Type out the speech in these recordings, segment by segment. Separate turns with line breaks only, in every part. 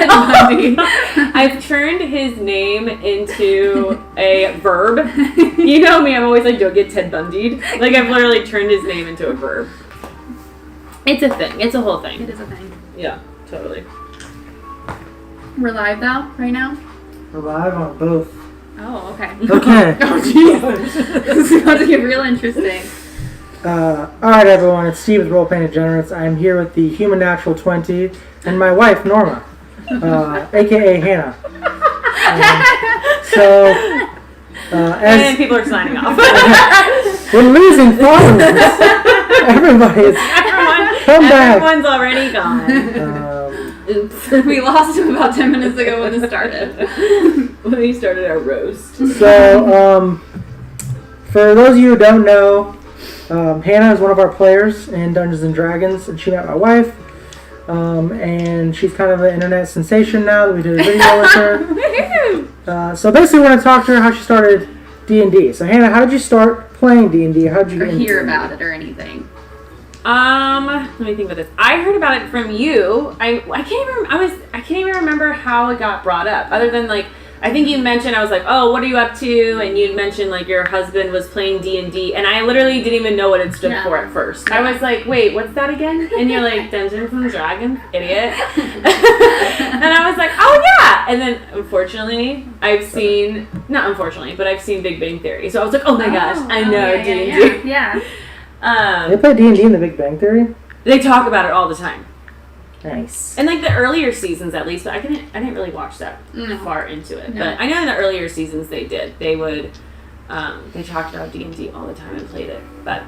Ted Bundy.
I've turned his name into a verb. You know me, I'm always like, don't get Ted Bundy'd. Like, I've literally turned his name into a verb. It's a thing. It's a whole thing.
It is a thing.
Yeah, totally.
We're live though, right now?
We're live on both.
Oh, okay.
Okay.
Oh, jeez. This is about to get real interesting.
Alright, everyone. It's Steve with Role Playing Degenerates. I'm here with the Human Natural 20 and my wife, Norma, a.k.a. Hannah.
And people are signing off.
We're losing followers. Everybody's come back.
Everyone's already gone.
Oops. We lost him about 10 minutes ago when this started.
When we started our roast.
So, for those of you who don't know, Hannah is one of our players in Dungeons & Dragons, and she met my wife. And she's kind of an internet sensation now that we did a video with her. So basically we want to talk to her how she started D&D. So Hannah, how did you start playing D&D? How did you get
hear about it or anything?
Let me think about this. I heard about it from you. I can't even remember how it got brought up. Other than like, I think you mentioned, I was like, oh, what are you up to? And you mentioned like your husband was playing D&D, and I literally didn't even know what it stood for at first. I was like, wait, what's that again? And you're like, Dungeons and Dragons, idiot. And I was like, oh yeah. And then unfortunately, I've seen Big Bang Theory. So I was like, oh my gosh, I know D&D.
Yeah.
They play D&D in the Big Bang Theory?
They talk about it all the time.
Nice.
And like the earlier seasons, at least, but I didn't really watch that far into it. No. But I know in the earlier seasons they did. They would, they talked about D&D all the time and played it. But,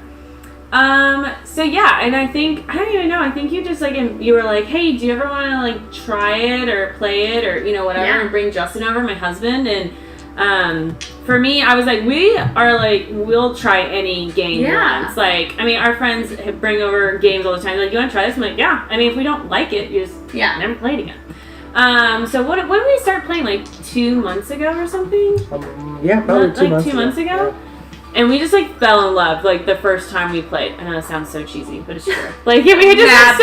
so yeah, and I don't even know. I think you just like you were like, hey, do you ever want to like try it or play it or whatever, and bring Justin over, my husband, and. For me, I was like, we'll try any game once. Like, I mean, our friends bring over games all the time. Like, you want to try this? I'm like, yeah. I mean, if we don't like it, you just never played again. So what did we start playing? Like 2 months ago or something?
Yeah, probably 2 months
2 months ago? Yeah. And we just like fell in love like the first time we played. I know it sounds so cheesy, but it's true. Like we were just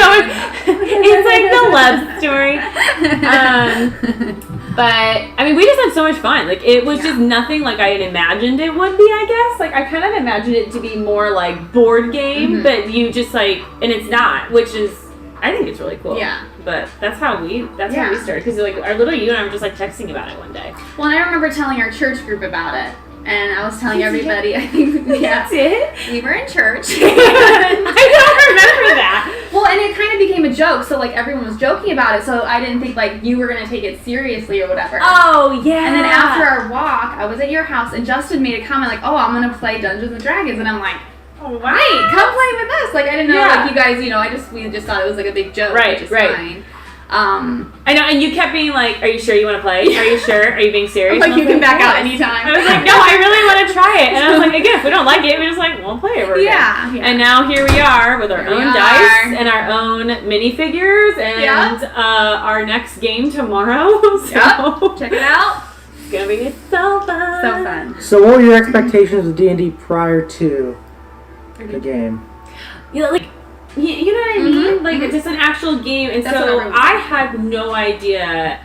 it's like the love story. But I mean, we just had so much fun. Like it was just nothing like I had imagined it would be. I guess like I kind of imagined it to be more like board game, but you just like, and it's not, which is I think it's really cool. Yeah. But that's how we started because like our little you and I were just like texting about it one day.
Well, and I remember telling our church group about it. And I was telling everybody, I think, we were in church.
I don't remember that.
Well, and it kind of became a joke, so like everyone was joking about it, so I didn't think like you were going to take it seriously or whatever.
Oh, yeah.
And then after our walk, I was at your house, and Justin made a comment like, oh, I'm going to play Dungeons and Dragons, and I'm like, oh, wow. Hey, come play with us. Like, I didn't know, like, you guys, we just thought it was like a big joke, which is fine.
I know, and you kept being like, are you sure you want to play? Are you sure? Are you being serious?
Like, you can back out anytime.
I was like, no, I really want to try it. And I was like, again, if we don't like it, we just like, won't play it.
Yeah.
And now here we are with our own dice and our own minifigures and our next game tomorrow. So
check it out.
It's going to be so fun.
So fun.
So what were your expectations of D&D prior to the game?
You know what I mean? Like, it's just an actual game. And so I had no idea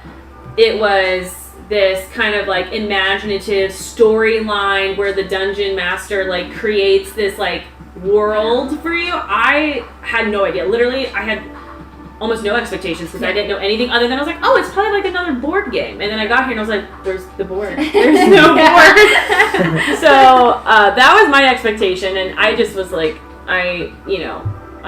it was this kind of, like, imaginative storyline where the dungeon master, like, creates this, like, world for you. I had no idea. Literally, I had almost no expectations because I didn't know anything other than I was like, oh, it's probably, like, another board game. And then I got here and I was like, where's the board? There's no board. So that was my expectation. And I just was like, I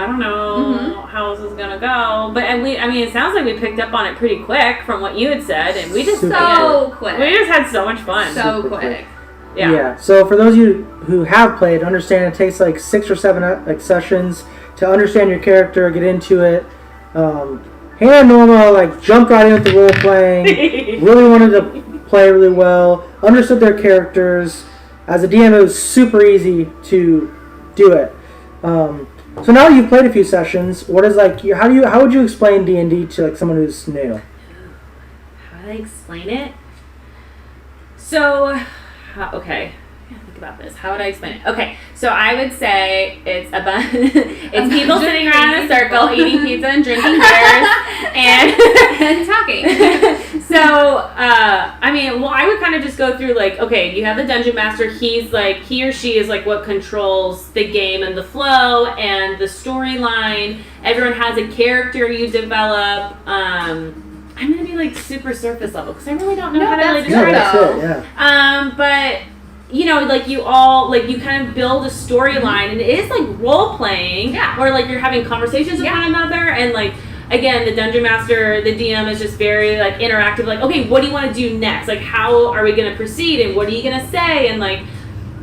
don't know how this is gonna go, but it sounds like we picked up on it pretty quick from what you had said, and we just
quick.
We just had so much fun.
So quick.
Yeah. So for those of you who have played, understand it takes like 6 or 7 like sessions to understand your character, get into it. Hannah and Norma like jumped right in with the role playing. Really wanted to play really well. Understood their characters. As a DM, it was super easy to do it. So now you've played a few sessions. What is like? How would you explain D&D to like someone who's new?
How do I explain it? So, okay, Think about this. How would I explain it? Okay, so I would say it's it's people sitting around in a circle eating pizza and drinking beers and
talking.
So I would kind of just go through like, okay, you have the dungeon master. He or she is like what controls the game and the flow and the storyline. Everyone has a character you develop. I'm gonna be like super surface level because I really don't know how to really describe it. But you know, like you kind of build a storyline, and it is like role playing, or like you're having conversations with one another, and like again, the dungeon master, the DM is just very like interactive. Like, okay, what do you want to do next? Like, how are we gonna proceed, and what are you gonna say, and like.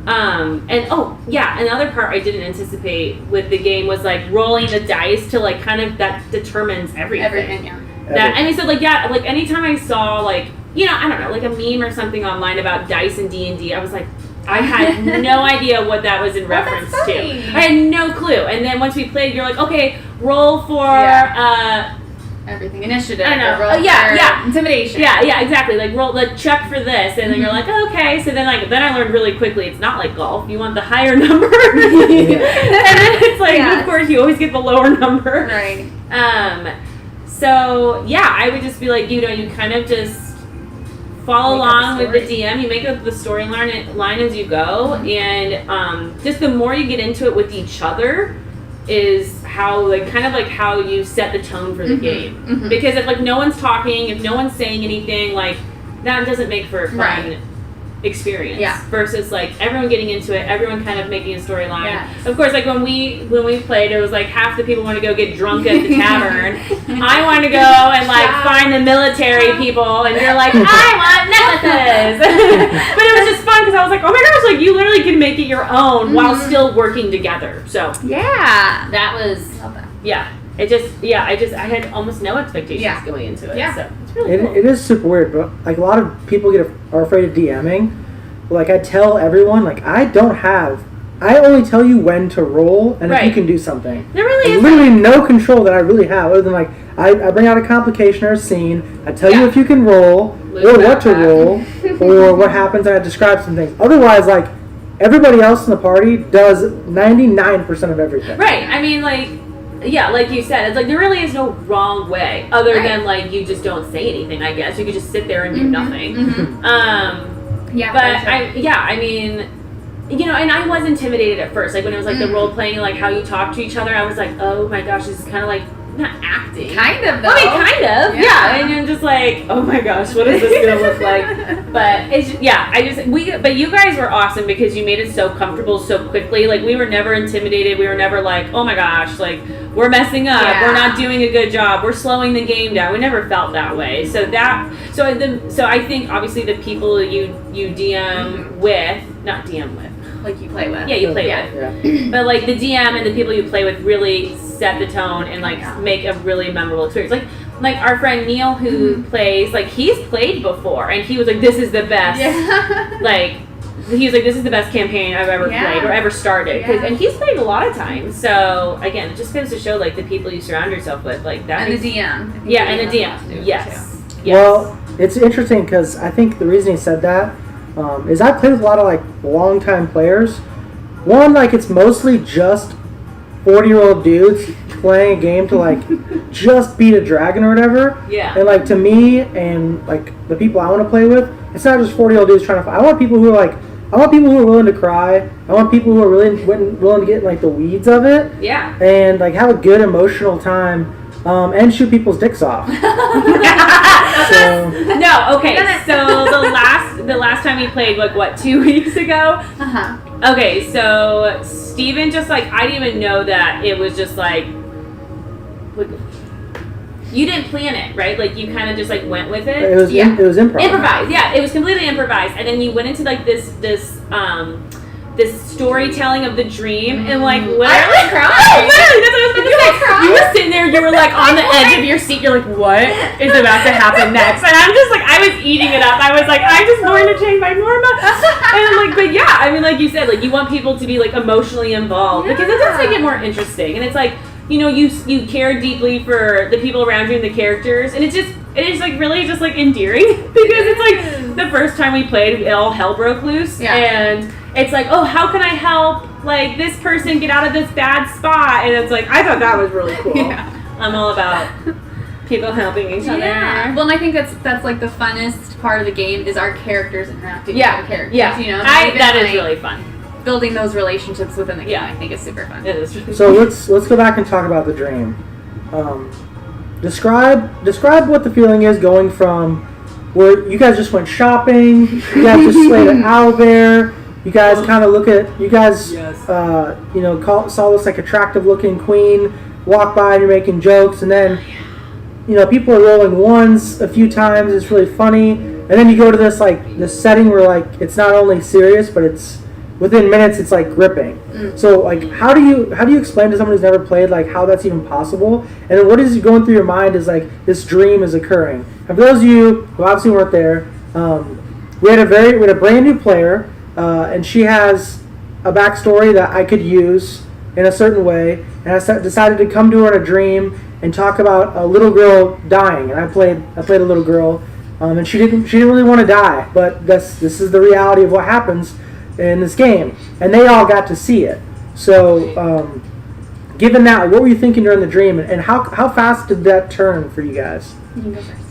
Another part I didn't anticipate with the game was like rolling the dice to like kind of that determines everything. Like anytime I saw like, you know, I don't know, like a meme or something online about dice and D&D, I was like, I had no idea what that was in reference to. I had no clue. And then once we played, you're like, okay, roll for
everything, initiative.
I know.
Roll intimidation.
Yeah, exactly. Like roll the check for this, and then you're like, okay. So then I learned really quickly it's not like golf. You want the higher number, and then it's like, of course, you always get the lower number.
Right.
So yeah, I would just be like, you know, you kind of just follow along with the DM. You make up the storyline as you go, and just the more you get into it with each other, is how how you set the tone for the game. Mm-hmm. Because if like no one's talking, if no one's saying anything, like that doesn't make for a fun experience. Yeah. Versus like everyone getting into it, everyone kind of making a storyline. Yeah. Of course, like when we played, it was like half the people want to go get drunk at the tavern. I want to go and like find the military people, and you're like, I want necklaces. But it was just fun because I was like, oh my gosh, like you literally can make it your own while still working together. So that was I had almost no expectations going into it. Yeah. So it's really cool.
It is super weird, but like a lot of people are afraid of DMing. Like I tell everyone, like I only tell you when to roll and if you can do something.
There really is
literally no control that I really have other than like I bring out a complication or a scene. I tell you if you can roll or what to roll or what happens, and I describe some things. Otherwise, like everybody else in the party does 99% of everything.
Right. I mean, like. Yeah, like you said, it's like there really is no wrong way other than like you just don't say anything. I guess you could just sit there and do nothing. Mm-hmm. I mean, you know, and I was intimidated at first, like when it was like the role playing, like how you talk to each other. I was like, oh my gosh, this is kind of like not acting.
Kind of though.
I mean, kind of. Yeah. And I'm just like, oh my gosh, what is this gonna look like? But it's but you guys were awesome because you made it so comfortable so quickly. Like we were never intimidated. We were never like, oh my gosh, like we're messing up. Yeah. We're not doing a good job. We're slowing the game down. We never felt that way. So I think obviously the people you DM with, not DM with.
Like you play with.
Yeah, you play with. Yeah. But like the DM and the people you play with really set the tone and like make a really memorable experience. Like our friend Neil who plays, like he's played before and he was like, this is the best. Yeah. Like he was like, this is the best campaign I've ever played or ever started. And he's played a lot of times. So again, it just goes to show like the people you surround yourself with, like that.
And the DM.
Yeah, and the DM. Yes.
Well, it's interesting because I think the reason he said that is I played with a lot of like long-time players. One, like it's mostly just 40-year-old dudes playing a game to like just beat a dragon or whatever. Yeah. And like to me and like the people I want to play with, it's not just 40-year-old dudes trying to fight. I want people who are willing to cry. I want people who are really willing to get in like the weeds of it. Yeah. And like have a good emotional time. And shoot people's dicks off.
So the last time we played, like what, 2 weeks ago? Okay, so Steven just like, I didn't even know that it was just like you didn't plan it, right? Like you kind of just like went with it.
It was improvised.
Improvised, yeah. It was completely improvised, and then you went into like this storytelling of the dream, and like literally,
I was crying.
Literally, that's what I was going to say. You were sitting there, you were like on the edge of your seat. You're like, what is about to happen next? And I'm just like, I was eating it up. I was like, I'm just going to change by Norma. And I'm like, but yeah, I mean, like you said, like you want people to be like emotionally involved because it does make it more interesting. And it's like, you know, you care deeply for the people around you and the characters, and it is like really just like endearing because it's like the first time we played, all hell broke loose, and it's like, oh, how can I help like this person get out of this bad spot? And it's like, I thought that was really cool. Yeah. I'm all about people helping each other.
Yeah. Well, and I think that's like the funnest part of the game is our characters interacting with other characters.
Yeah.
You know,
that is really fun.
Building those relationships within the game, I think is super fun.
It is really
so fun. let's go back and talk about the dream. Describe what the feeling is going from where you guys just went shopping, you guys just slayed an owlbear, you guys kind of saw this like attractive looking queen walk by and you're making jokes, and then people are rolling ones a few times, it's really funny, and then you go to this setting where like it's not only serious but it's within minutes it's like gripping. So like how do you explain to someone who's never played like how that's even possible, and then what is going through your mind as like this dream is occurring? And for those of you who obviously weren't there, we had a brand new player, and she has a backstory that I could use in a certain way, and I decided to come to her in a dream and talk about a little girl dying, and I played a little girl, and she didn't really want to die, but this is the reality of what happens in this game, and they all got to see it. So given that, what were you thinking during the dream, and how fast did that turn for you guys?
You can go first.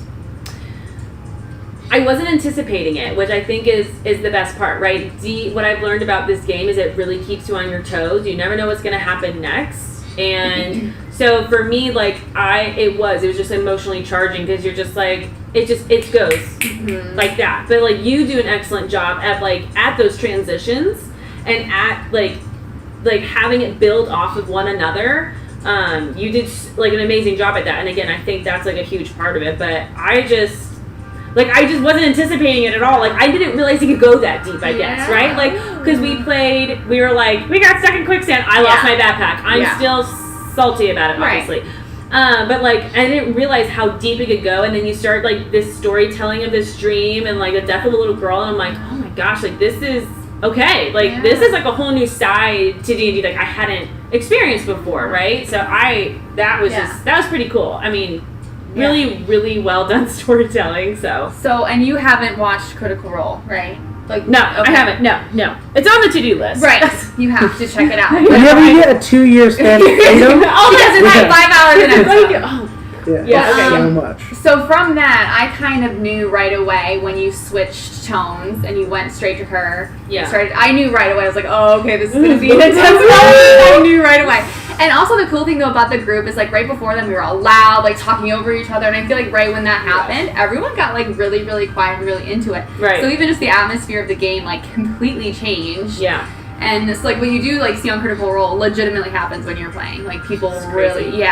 I wasn't anticipating it, which I think is the best part, right? What I've learned about this game is it really keeps you on your toes. You never know what's going to happen next. And so for me, like it was just emotionally charging because you're just like, it goes like that. But like you do an excellent job at those transitions and at like having it build off of one another. You did like an amazing job at that. And again, I think that's like a huge part of it. But I just wasn't anticipating it at all. Like, I didn't realize it could go that deep, I guess, right? Like, because we were like, we got stuck in quicksand. I lost my backpack. I'm still salty about it, obviously. But, like, I didn't realize how deep it could go. And then you start, like, this storytelling of this dream and, like, the death of a little girl. And I'm like, oh, my gosh, like, this is okay. Like, this is, like, a whole new side to D&D, like, I hadn't experienced before, right? So that was pretty cool. I mean, really, really well done storytelling. So,
and you haven't watched Critical Role, right? Like,
no, okay. I haven't. No, it's on the to-do list.
Right, you have to check it out.
Whenever you get a 2-year standing freedom,
she doesn't have 5 hours in it.
So much.
So from that, I kind of knew right away when you switched tones and you went straight to her.
Yeah.
I knew right away. I was like, oh, okay, this is going to be an intense moment. I knew right away. And also the cool thing though about the group is like right before them we were all loud, like talking over each other, and I feel like right when that happened, everyone got like really, really quiet and really into it.
Right.
So even just the atmosphere of the game like completely changed.
Yeah.
And it's like what you do like see on Critical Role legitimately happens when you're playing. Like people really,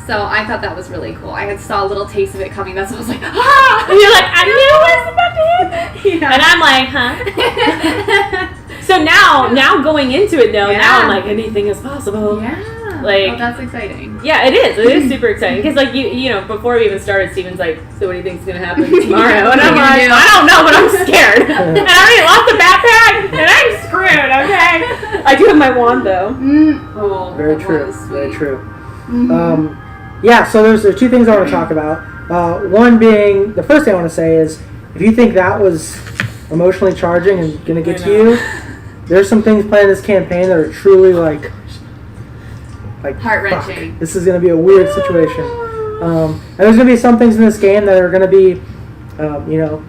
So I thought that was really cool. I had saw a little taste of it coming. That's why I was like, ah!
And you're like, I knew it was about to happen. Yeah. And I'm like, huh? So now going into it though, now I'm like, anything is possible.
Yeah.
Like,
that's exciting.
Yeah, it is. It is super exciting because like you know before we even started, Steven's like, so what do you think is gonna happen tomorrow? And I'm like, I don't know, but I'm scared. And I already lost the backpack, and I'm screwed. Okay. I do have my wand though.
Oh,
very true. Very true. Yeah, so there's two things I want to talk about. One being, the first thing I want to say is, if you think that was emotionally charging and going to get to you, there's some things playing this campaign that are truly like
heart-wrenching.
Fuck, this is going to be a weird situation. And there's going to be some things in this game that are going to be,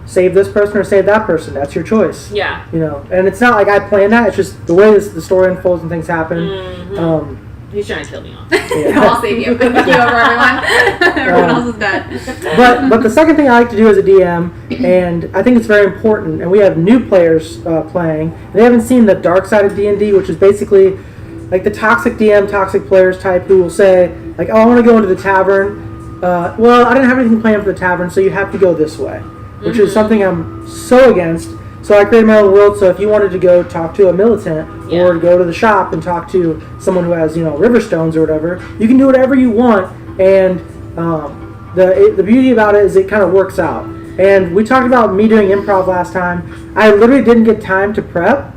save this person or save that person. That's your choice.
Yeah.
And it's not like I planned that. It's just the way the story unfolds and things happen.
Mm-hmm. He's trying to kill me off.
I'll save you. I'll take you over everyone. Everyone else is dead.
But the second thing I like to do as a DM, and I think it's very important, and we have new players playing, and they haven't seen the dark side of D&D, which is basically like the toxic DM, toxic players type who will say, like, oh, I want to go into the tavern. Well, I didn't have anything planned for the tavern, so you have to go this way, which is something I'm so against. So I created my own world, so if you wanted to go talk to a militant or go to the shop and talk to someone who has, river stones or whatever, you can do whatever you want, and the beauty about it is it kind of works out. And we talked about me doing improv last time. I literally didn't get time to prep,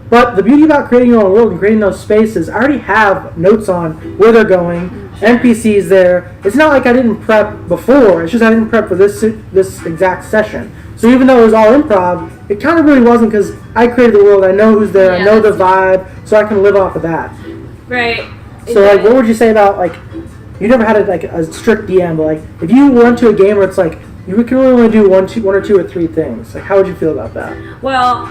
but the beauty about creating your own world and creating those spaces, I already have notes on where they're going, NPCs there. It's not like I didn't prep before, it's just I didn't prep for this exact session. So even though it was all improv, it kind of really wasn't because I created the world. I know who's there. I know the vibe, so I can live off of that.
Right.
So like, what would you say about like, you never had a strict DM, but like, if you went to a game where it's like you can only do one or two or three things, like how would you feel about that?
Well,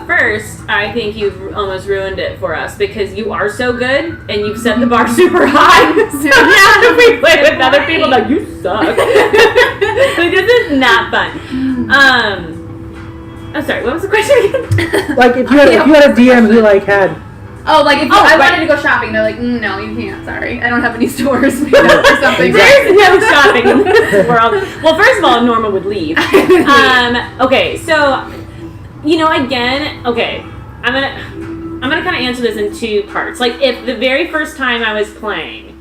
first, I think you've almost ruined it for us because you are so good and you've set the bar super high. So now if we play with other people, like you suck. Like this is not fun. I'm sorry. What was the question again?
Like if you had a DM who like had.
Oh, like if I wanted to go shopping, they're like, no, you can't. Sorry, I don't have any stores or something.
There's no shopping in this world. Well, first of all, Norma would leave. Okay, so again, okay, I'm gonna kind of answer this in two parts. Like, if the very first time I was playing,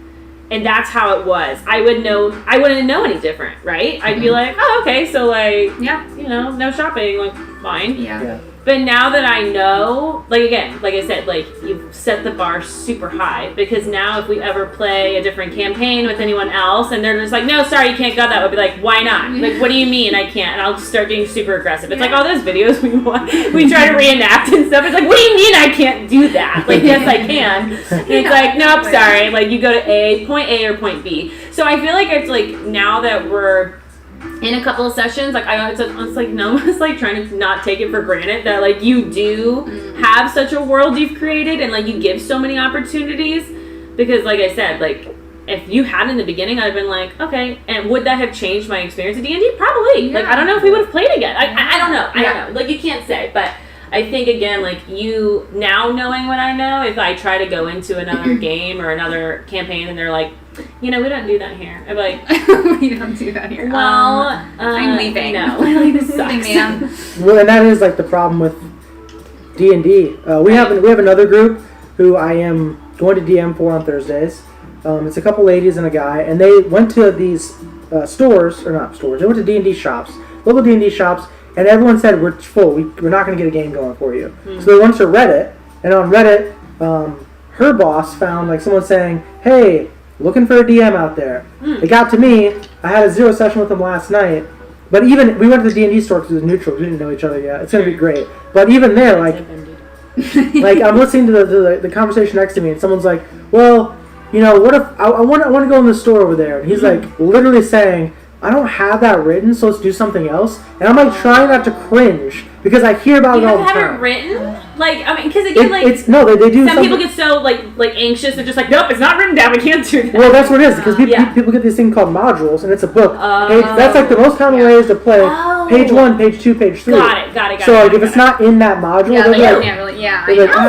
and that's how it was, I wouldn't know any different, right? I'd be like, oh, okay, so like, yeah, no shopping, like, fine.
Yeah.
But now that I know, like again, like I said, like you've set the bar super high because now if we ever play a different campaign with anyone else and they're just like, no, sorry, you can't go that, we'll be like, why not? Like, what do you mean I can't? And I'll just start getting super aggressive. It's like all those videos we try to reenact and stuff. It's like, what do you mean I can't do that? Like, yes, I can. And it's like, nope, sorry. Like, you go to point A or point B. So I feel like it's like now that we're in a couple of sessions, like it's like Noma's like trying to not take it for granted that like you do have such a world you've created and like you give so many opportunities because like I said, like if you had in the beginning, I'd have been like, okay, and would that have changed my experience at D&D? Probably. Yeah. Like I don't know if we would have played again. I don't know. I don't know. Like you can't say, but I think again, like you now knowing what I know, if I try to go into another game or another campaign and they're like, we don't do that here. I'm like,
we don't do that here.
Well,
I'm leaving.
No, like this sucks.
Well, and that is like the problem with D&D. We have another group who I am going to DM for on Thursdays. It's a couple ladies and a guy, and they went to these stores, or not stores. They went to D&D shops, local D&D shops, and everyone said we're full. We're not going to get a game going for you. So they went to Reddit, and on Reddit, her boss found like someone saying, "Hey, looking for a DM out there." It got to me. I had a 0 session with them last night. But even, we went to the D&D store because it was neutral. We didn't know each other yet. It's going to be great. But even there, like I'm listening to the conversation next to me, and someone's like, well, what if, I want to go in the store over there. And he's like, literally saying, I don't have that written, so let's do something else. And I'm like trying not to cringe because I hear about it all the time.
You have it written? Like, I mean, because again,
they do.
Some people get so like anxious. They're just like, nope, it's not written down. We can't do that.
Well, that's what it is because people get this thing called modules, and it's a book. That's like the most common ways to play. Page 1, page 2, page 3.
Got it.
So like, if it's not in that module,
it's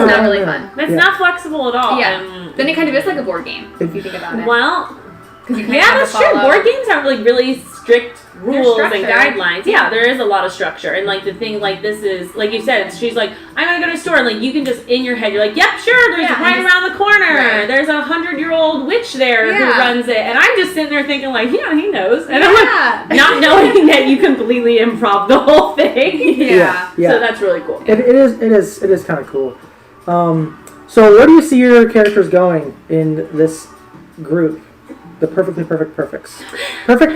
not
really fun. That's not flexible at all.
Yeah. Then it kind of is like a board game if you think about it.
Well. That's true. Board games have like really strict rules and guidelines. Yeah, there is a lot of structure. And like the thing, like this is, like you said, she's like, I'm gonna go to a store, and like you can just in your head, you're like, yep, sure, there's right around the corner. Right. There's a 100-year-old witch there who runs it, and I'm just sitting there thinking like, he knows, and I'm like, not knowing that you completely improv the whole thing.
Yeah.
So that's really cool.
It is kind of cool. So where do you see your characters going in this group? The perfectly perfect perfects. Perfect.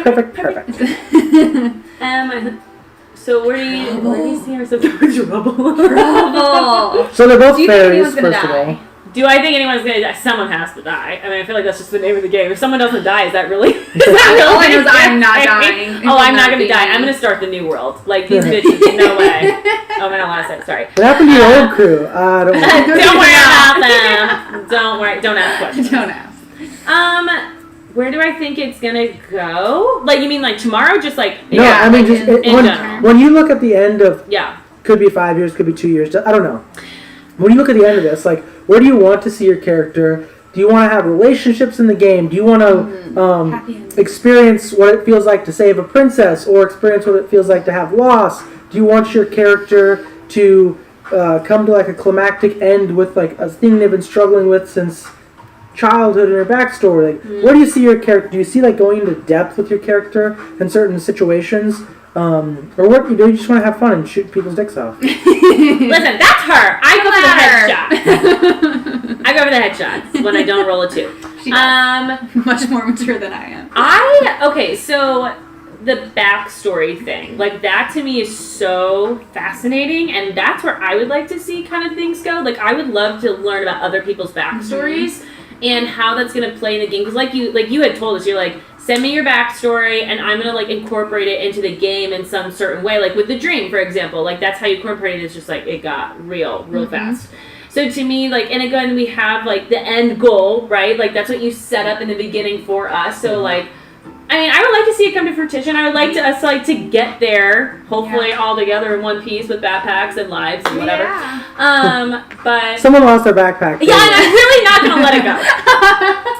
So where do you see ourselves? Trouble.
So they're both fairies, first of all.
Do I think anyone's gonna die? Someone has to die. I mean, I feel like that's just the name of the game. If someone doesn't die, is that really? All
I know is I'm not dying.
I'm not gonna die. I'm gonna start the new world. Like these bitches, no way. Oh, I don't want to say it. Sorry.
What happened to your old crew? Don't
worry about them. Don't worry. Don't ask questions.
Don't ask.
Where do I think it's gonna go? Like, you mean like tomorrow? Just like
no, I mean just when you look at the end of could be 5 years, could be 2 years. I don't know. When you look at the end of this, like, where do you want to see your character? Do you want to have relationships in the game? Do you want to experience what it feels like to save a princess, or experience what it feels like to have loss? Do you want your character to come to like a climactic end with like a thing they've been struggling with since childhood and their backstory? Like, where do you see your character? Do you see like going into depth with your character in certain situations? Or what you do? You just want to have fun and shoot people's dicks off.
Listen, that's her. I go for the headshots. I go for the headshots when I don't roll a 2.
She much more mature than I am.
Okay, so the backstory thing. Like, that to me is so fascinating, and that's where I would like to see kind of things go. Like, I would love to learn about other people's backstories and how that's going to play in the game. Because like you had told us, you're like, send me your backstory, and I'm going to, like, incorporate it into the game in some certain way. Like, with the dream, for example. Like, that's how you incorporate it. It's just, like, it got real fast. So to me, like, and again, we have, like, the end goal, right? Like, that's what you set up in the beginning for us. So, like, I mean, I would like to see it come to fruition. I would like us to get there, hopefully all together in one piece with backpacks and lives and whatever.
Yeah.
But
someone lost their backpack.
yeah, and I'm really not gonna let it go.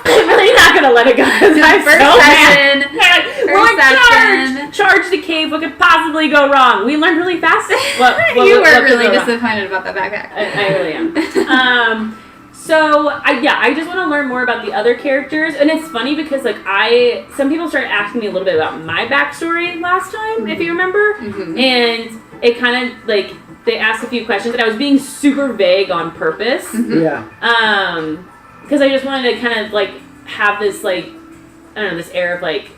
I'm really not gonna let it go. I'm
First
so
session.
mad. We're like, charge the cave. What could possibly go wrong? We learned really fast.
You were really disappointed about that backpack.
I really am. So, I just want to learn more about the other characters. And it's funny because, like, some people started asking me a little bit about my backstory last time, if you remember. And it kind of, like, they asked a few questions, and I was being super vague on purpose.
Yeah.
Because I just wanted to kind of, like, have this, like, I don't know, this air of, like,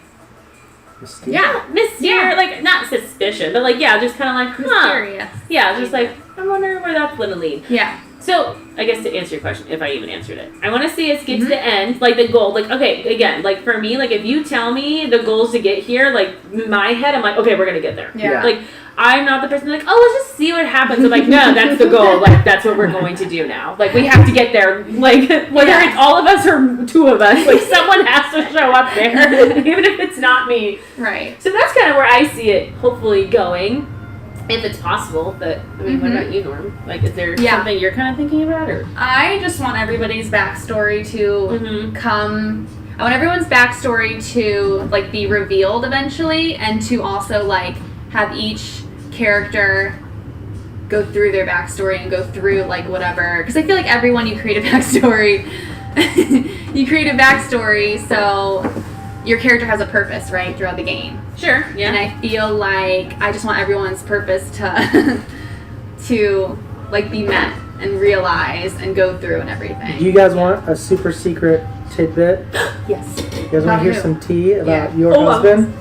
mysterious, like, not suspicion, but, like, just kind of like,
mysterious.
Yeah, just like, I wonder where that's going to lead.
Yeah.
So, I guess to answer your question, if I even answered it, I want to see us get to the end, like the goal. Like, okay, again, like for me, like if you tell me the goal is to get here, like in my head, I'm like, okay, we're going to get there.
Yeah.
Like, I'm not the person like, oh, let's just see what happens. I'm like, no, that's the goal. Like, that's what we're going to do now. Like, we have to get there. Like, whether it's all of us or two of us, like someone has to show up there, even if it's not me.
Right.
So that's kind of where I see it hopefully going. If it's possible, but I mean, what about you, Norm? Like, is there something you're kind of thinking about, or?
I just want everybody's backstory to come. I want everyone's backstory to like be revealed eventually, and to also like have each character go through their backstory and go through like whatever. Because I feel like everyone you create a backstory, so your character has a purpose, right, throughout the game.
Sure. Yeah.
And I feel like I just want everyone's purpose to to like be met and realize and go through and everything.
Do you guys want a super secret tidbit?
Yes.
You guys want to hear some tea about your husband?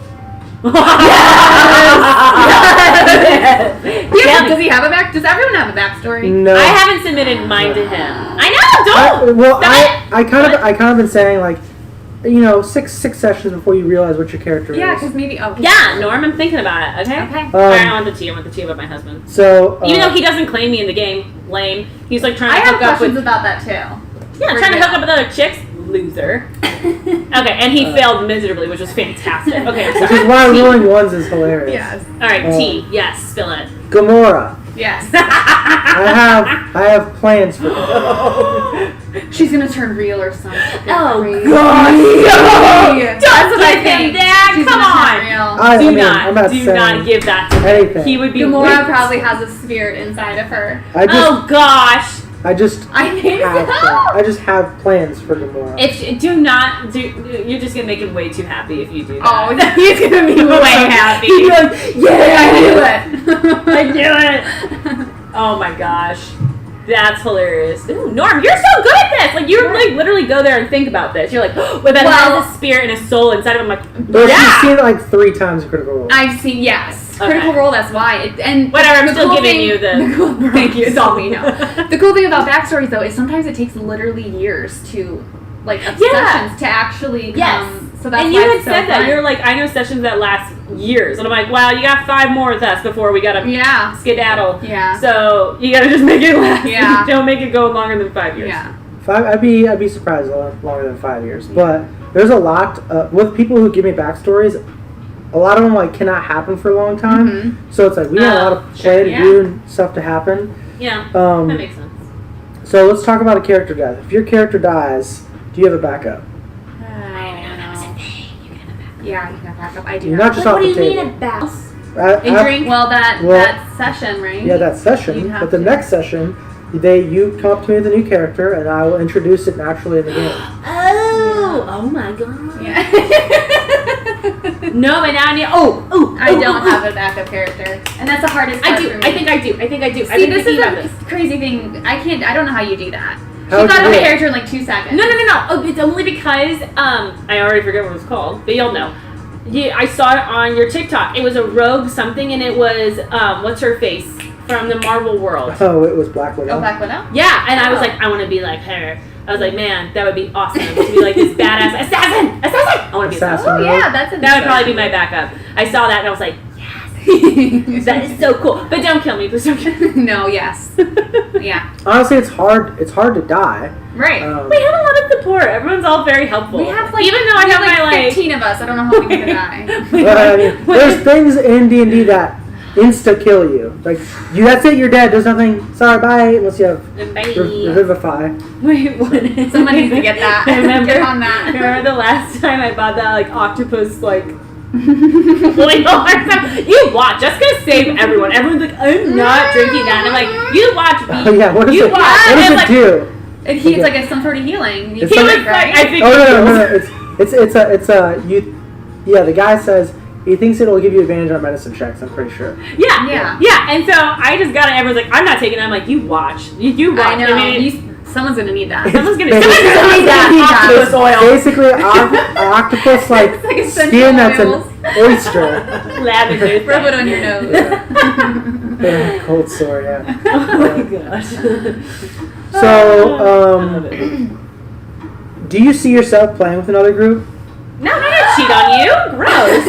Yes. Does he have a back? Does everyone have a backstory?
No.
I haven't submitted mine to him. I know. Don't.
I kind of been saying like, you know, six sessions before you realize what your character is.
Yeah, because maybe. Oh.
Yeah, Norm, I'm thinking about it. Okay. I don't want the tea. I want the tea about my husband.
So
even though he doesn't claim me in the game, lame. He's like trying to hook up with.
I have questions about that too.
Yeah, trying to hook up with other chicks. Loser. Okay, and he failed miserably, which was fantastic. Okay, I'm sorry.
Which is why Rolling Ones is hilarious.
Yes.
All right, tea. Yes, spill it.
Gamora.
Yes.
I have plans for her.
She's gonna turn real or something.
Oh
crazy.
God! No!
That's what I think.
That.
She's
Come
on.
Do not give that to
anything.
him. He would be.
Gamora probably has a spirit inside of her.
Oh gosh!
I just have plans for Gamora.
You're just gonna make him way too happy if you do that.
Oh, he's gonna be way happy.
He'd be like, yeah,
I knew it.
I knew it. Oh my gosh. That's hilarious. Ooh, Norm, you're so good at this. Like, you like literally go there and think about this. You're like, wait, that has a spirit and a soul inside of him. I'm like,
but she's seen it like 3 times in Critical Role.
I've seen, yes. Okay. Critical Role, that's why. And
whatever, I'm still giving you the
thank you, it's all me now. The cool thing about backstories, though, is sometimes it takes literally years to, like, sessions to actually come. So that's
and you had said that. You're like, I know sessions that last years. And I'm like, wow, you got 5 more with us before we gotta skedaddle.
Yeah.
So you gotta just make it last.
Yeah.
Don't make it go longer than 5 years.
Yeah. I'd be surprised longer than 5 years. But there's a lot with people who give me backstories. A lot of them like cannot happen for a long time. Mm-hmm. So it's like we have a lot of play to do and stuff to happen.
Yeah. That makes sense.
So let's talk about a character death. If your character dies, do you have a backup?
Yeah, you can have backup. I do.
You're not just off the table. What do you mean a
backup?
Drink? Well, that session, right?
Yeah, that session. But the next session, you come up to me with a new character, and I will introduce it naturally in the game.
Oh my god.
Yeah.
No, but now I need.
I don't have a backup character, and that's the hardest part for me.
I think I do.
See, this is a crazy thing. I don't know how you do that. You thought of a character in like 2 seconds.
No. Oh, it's only because I already forget what it was called, but you'll know. I saw it on your TikTok. It was a rogue something, and it was what's her face from the Marvel world.
Oh, it was Black Widow.
Oh, Black Widow?
Yeah, and I was like, I want to be like her. I was like, man, that would be awesome to be like this badass assassin. I want to be
Assassin.
Oh, yeah, that's a
That would probably be my backup. I saw that and I was like, yes, that is so cool. But don't kill me, please don't kill me.
No, yes. Yeah.
Honestly, it's hard to die.
Right.
We have a lot of support. Everyone's all very helpful.
We have like,
even though I have my like
15 of us. I don't know how we can die.
But, I mean, there's things in D&D that insta kill you. Like that's it. You're dead. There's nothing. Sorry, bye. Unless you have revivify.
Wait, what?
Someone needs to get that. Get on that.
Remember the last time I bought that like octopus like oil or something? You watch. Just gonna save everyone. Everyone's like, I'm not drinking that. And I'm like, you watch me.
Oh yeah. What does
You
it?
watch.
What does it
like,
do?
It's like some sort of healing. You
It's
can
like-
drink, right?
I think.
Oh no. It's a you. Yeah, the guy says he thinks it'll give you advantage on medicine checks. I'm pretty sure.
Yeah. And so I just got it. Everyone's like, I'm not taking it. I'm like, you watch. You watch.
I know.
mean,
someone's gonna need that.
someone's gonna
Basically-
need that octopus oil.
Basically, an octopus like
It's like essential
skin that's
oils.
an oyster.
Lavender.
Rub it on your nose.
Yeah, cold sore. Yeah.
Oh my gosh.
So, do you see yourself playing with another group?
No, I'm not gonna cheat on you. Gross.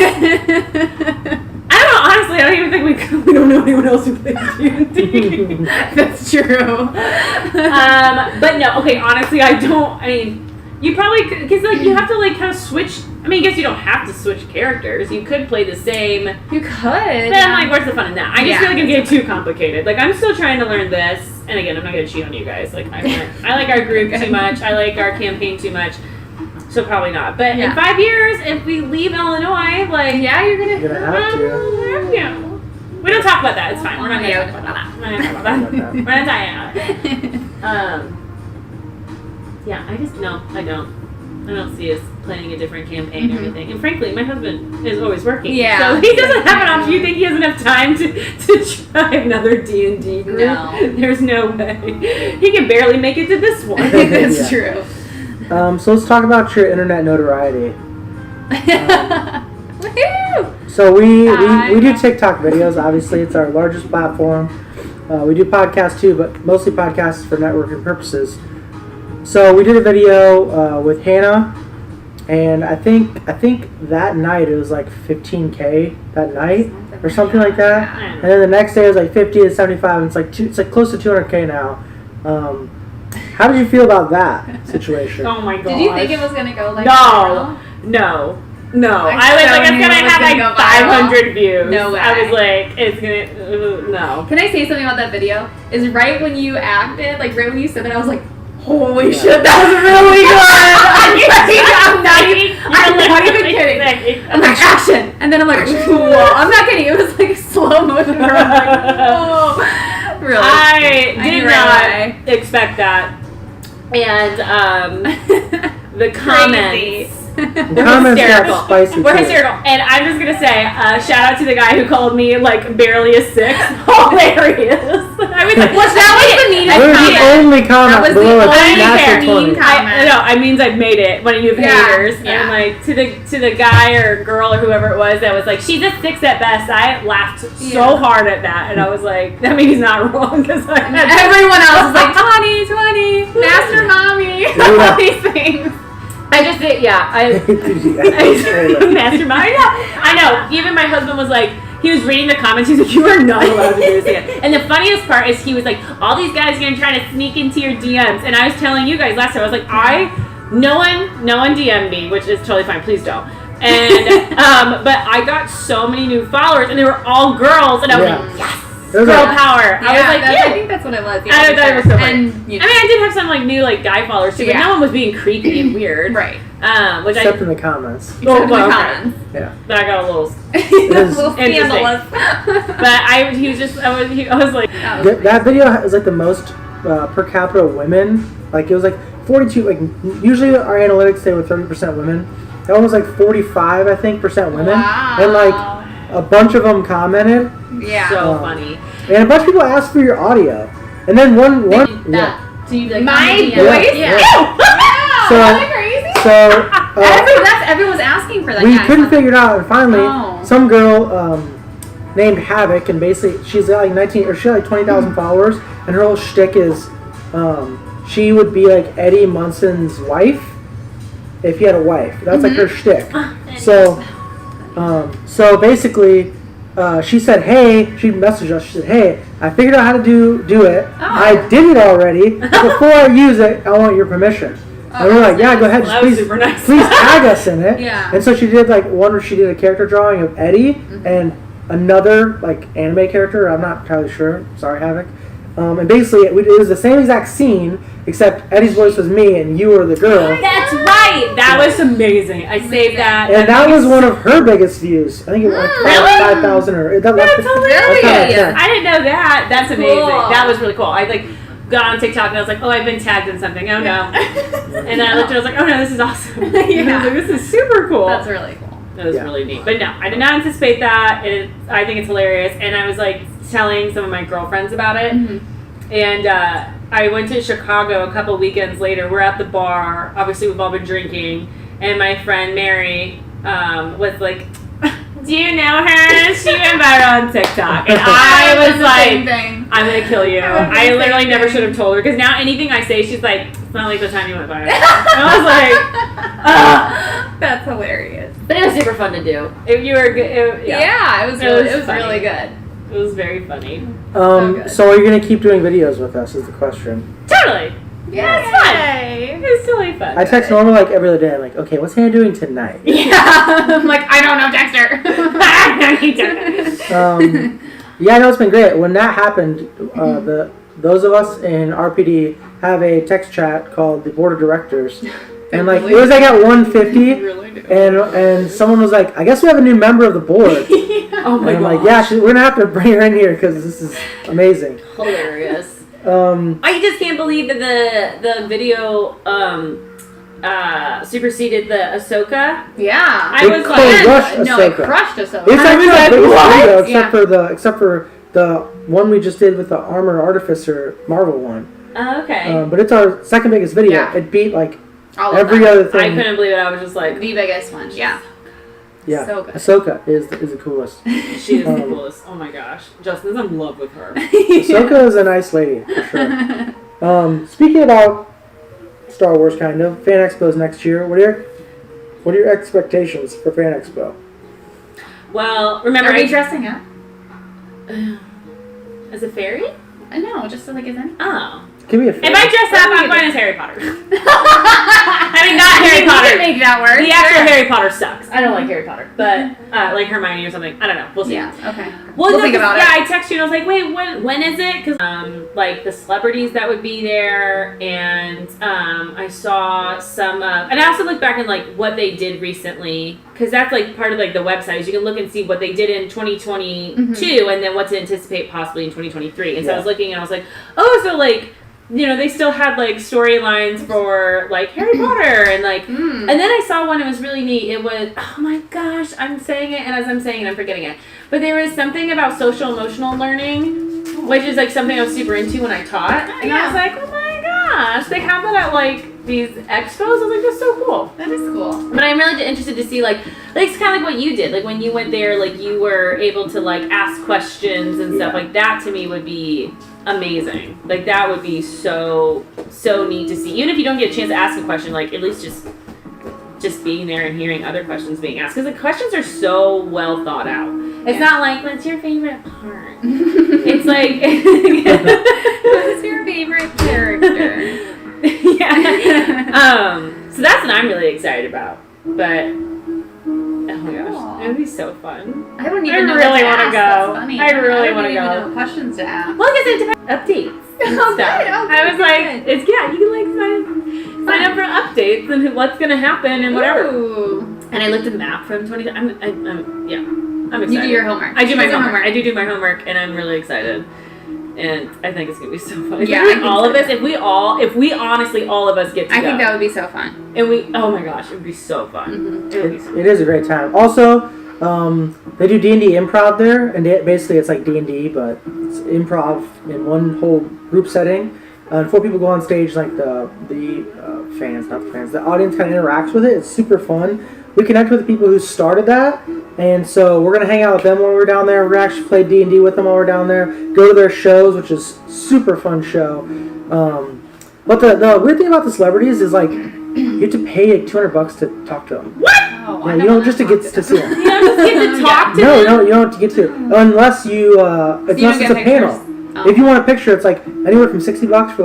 I don't know. Honestly, I don't even think we don't know anyone else who plays D&D.
That's true.
But no. Okay. Honestly, I don't. I mean, you probably because like you have to like kind of switch. I mean, I guess you don't have to switch characters. You could play the same.
You could.
Then I'm like, where's the fun in that? I just feel like it's getting too complicated. Like I'm still trying to learn this. And again, I'm not gonna cheat on you guys. Like I like our group too much. I like our campaign too much. So probably not. But in 5 years, if we leave Illinois, like
you're
You're gonna have to.
yeah. We don't talk about that. It's fine. We're not gonna talk about that. We're not gonna talk about that. We're not talking about it. Yeah, I just no, I don't see us planning a different campaign or anything. And frankly, my husband is always working.
Yeah.
So he doesn't have an option. You think he has enough time to try another D&D group?
No.
There's no way. He can barely make it to this one.
That's true.
So let's talk about your internet notoriety.
Woohoo!
So we do TikTok videos. Obviously, it's our largest platform. We do podcasts too, but mostly podcasts for networking purposes. So we did a video with Hannah, and I think that night it was like 15K that night or something like that. And then the next day it was like 50 to 75. And it's like close to 200K now. How did you feel about that situation?
Oh my god.
Did you think it was gonna go like
No.
viral?
No.
I
I was
so
like, it's
knew
gonna
it was
have
gonna
like
go viral.
500 views.
No way.
I was like, it's gonna, no.
Can I say something about that video? Is right when you acted, like right when you said that, I was like, holy shit, that was really good. I'm not even kidding. I'm like, action! And then I'm like, whoa. I'm not kidding. It was like slow motion. I'm like, whoa. Really?
I
knew
did
right
not expect that. And the comments.
The comments
hysterical.
got spicy.
We're
too.
hysterical. And I'm just going to say, shout out to the guy who called me like barely a 6. Hilarious. I mean,
that was the meanest
We're the
comment.
only
That
comment
was
below
the
a
only
natural
mean
20.
comment.
No, it means I've made it when you have haters.
Yeah.
And like to the guy or girl or whoever it was that was like, she's a 6 at best. I laughed so hard at that, and I was like, that means he's not wrong because
Everyone else is like 20, master mommy, all these things.
I just did, mastermind. I know. Even my husband was like, he was reading the comments. He's like, you are not allowed to do this again. And the funniest part is he was like, all these guys are gonna try to sneak into your DMs. And I was telling you guys last time, I was like, no one DM'd me, which is totally fine. Please don't. And but I got so many new followers, and they were all girls, and I was like, yes. Girl power. I was like,
I think that's what it was.
I thought it was so funny.
And, you know,
I mean, I did have some like new like guy followers too, but no one was being creepy and weird.
Right.
Which
Except in the comments.
Except in the
okay.
comments.
Yeah.
But I got a little.
A little scandalous.
But he was just. I was like.
That video is like the most per capita women. Like it was like 42. Like usually our analytics say with 30% women. That one was like 45, I think, % women.
Wow.
And like a bunch of them commented.
Yeah.
So funny.
And a bunch of people asked for your audio. And then one
So you'd be like,
My
oh,
voice?
Yeah.
Ew!
So-
Isn't that crazy?
So
Everyone's asking for that.
We
yeah,
couldn't figure it out, and finally,
Oh.
some girl named Havoc, and basically she's got like 19 or she had like 20,000 followers, and her whole shtick is she would be like Eddie Munson's wife if he had a wife. That's like her shtick. So basically, she said, "Hey," she messaged us. She said, "Hey, I figured out how to do it.
Oh.
I did it already. Before I use it, I want your permission." And we're like, "Yeah, go ahead.
Well, that was super nice.
Please tag us in it."
Yeah.
And so she did like one where she did a character drawing of Eddie and another like anime character. I'm not entirely sure. Sorry, Havoc. And basically, it was the same exact scene, except Eddie's voice was me and you were the girl.
That's right. That was amazing. I saved that.
And that was one of her biggest views. I think it was like
Really?
5,000 or
That's hilarious.
Yeah.
I didn't know that. That's amazing.
Cool.
That was really cool. I like got on TikTok and I was like, oh, I've been tagged in something. Oh no. And then I looked and I was like, oh no, this is awesome.
Yeah.
I was like, this is super cool.
That's really cool.
It was really neat. But no, I did not anticipate that. I think it's hilarious. And I was like telling some of my girlfriends about it. And I went to Chicago a couple weekends later. We're at the bar. Obviously, we've all been drinking. And my friend Mary was like, do you know her? She went viral on TikTok. And I was like, I'm going to kill you. I literally never should have told her. Because now anything I say, she's like, it's not like the time you went viral. And I was like, ugh.
That's hilarious.
But it was super fun to do. If you were good.
Yeah, it was really good.
It was very funny.
So are you going to keep doing videos with us is the question.
Totally. Yeah, it's fun.
Yay.
It's totally fun.
I text Norma like every other day. I'm like, okay, what's Hannah doing tonight?
Yeah. I'm like, I don't know, Dexter.
Yeah, no, it's been great. When that happened, those of us in RPD have a text chat called the Board of Directors. And like it was like at 1:50, and someone was like, "I guess we have a new member of the board."
Oh my
and I'm
god!
like, "Yeah, we're gonna have to bring her in here because this is amazing."
Hilarious. I just can't believe that the video superseded the Ahsoka.
Yeah,
I was like,
no, it crushed Ahsoka.
It's actually
like,
the biggest
what?
video, except for the one we just did with the Armor Artificer Marvel one.
Okay.
But it's our second biggest video.
Yeah.
It beat like
All
every other
I
thing.
couldn't believe it. I was just like,
the biggest one. Yeah.
Yeah,
So good.
Ahsoka is the coolest.
she is the coolest. Oh my gosh, Justin's in love with her.
Ahsoka is a nice lady for sure. Speaking about Star Wars, kind of Fan Expo's next year. What are your expectations for Fan Expo?
Well, remember,
Are we dressing up?
as a fairy?
No, just like as any.
Oh.
Give me a.
If I dress up, I'm going as Harry Potter. I mean, not Harry
We
Potter.
can make that work.
The actual Harry Potter sucks. I don't like Harry Potter, but like Hermione or something. I don't know. We'll see.
Yeah. Okay.
We'll
think about it.
Yeah, I texted you and I was like, wait, when is it? Because like the celebrities that would be there, and I saw some, and I also looked back and like what they did recently, because that's like part of like the website. You can look and see what they did in 2022, and then what to anticipate possibly in 2023. And so I was looking and I was like, oh, so like, you know, they still had like storylines for like Harry Potter and like, and then I saw one. It was really neat. It was, oh my gosh, I'm saying it, and as I'm saying it, I'm forgetting it. But there was something about social emotional learning, which is like something I was super into when I taught, and I was like, oh my gosh, they have that at like these expos. I was like, that's so cool.
That is cool.
But I'm really interested to see like it's kind of like what you did. Like when you went there, like you were able to like ask questions and stuff like that. To me, would be amazing. Like that would be so neat to see. Even if you don't get a chance to ask a question, like at least just being there and hearing other questions being asked, because the questions are so well thought out. It's not like, what's your favorite part? It's like,
What's your favorite character?
yeah. So that's what I'm really excited about. But oh my gosh, it would be so fun.
I don't even know
really
want to
go.
That's funny.
I really
want to
go.
Know questions to ask.
Well, I guess it depends. Updates. And
Oh,
stuff.
good. Oh,
I was
good.
like, it's you can like sign up for updates and what's gonna happen and whatever.
Ooh.
And I looked at the map from 20. I'm excited.
You do your homework.
I do my
She does her
homework. I do my homework, and I'm really excited. And I think it's gonna be so fun.
Yeah,
I think all of us, if we honestly all of us get to
I
go,
think that would be so fun.
and oh my gosh, it would be so fun. It would be so fun.
It is a great time. Also, they do D&D improv there, and basically it's like D&D, but it's improv in one whole group setting. And 4 people go on stage, like the fans, not the fans, the audience kind of interacts with it. It's super fun. We connect with the people who started that, and so we're gonna hang out with them when we're down there. We're gonna actually play D&D with them while we're down there. Go to their shows, which is super fun show. But the weird thing about the celebrities is like you have to pay like $200 to talk to them.
What?
Oh,
Yeah, you don't just to get to see them.
You don't just get to talk to them?
No, you don't have to get to unless you unless it's a panel.
Oh.
If you want a picture, it's like anywhere from $60 for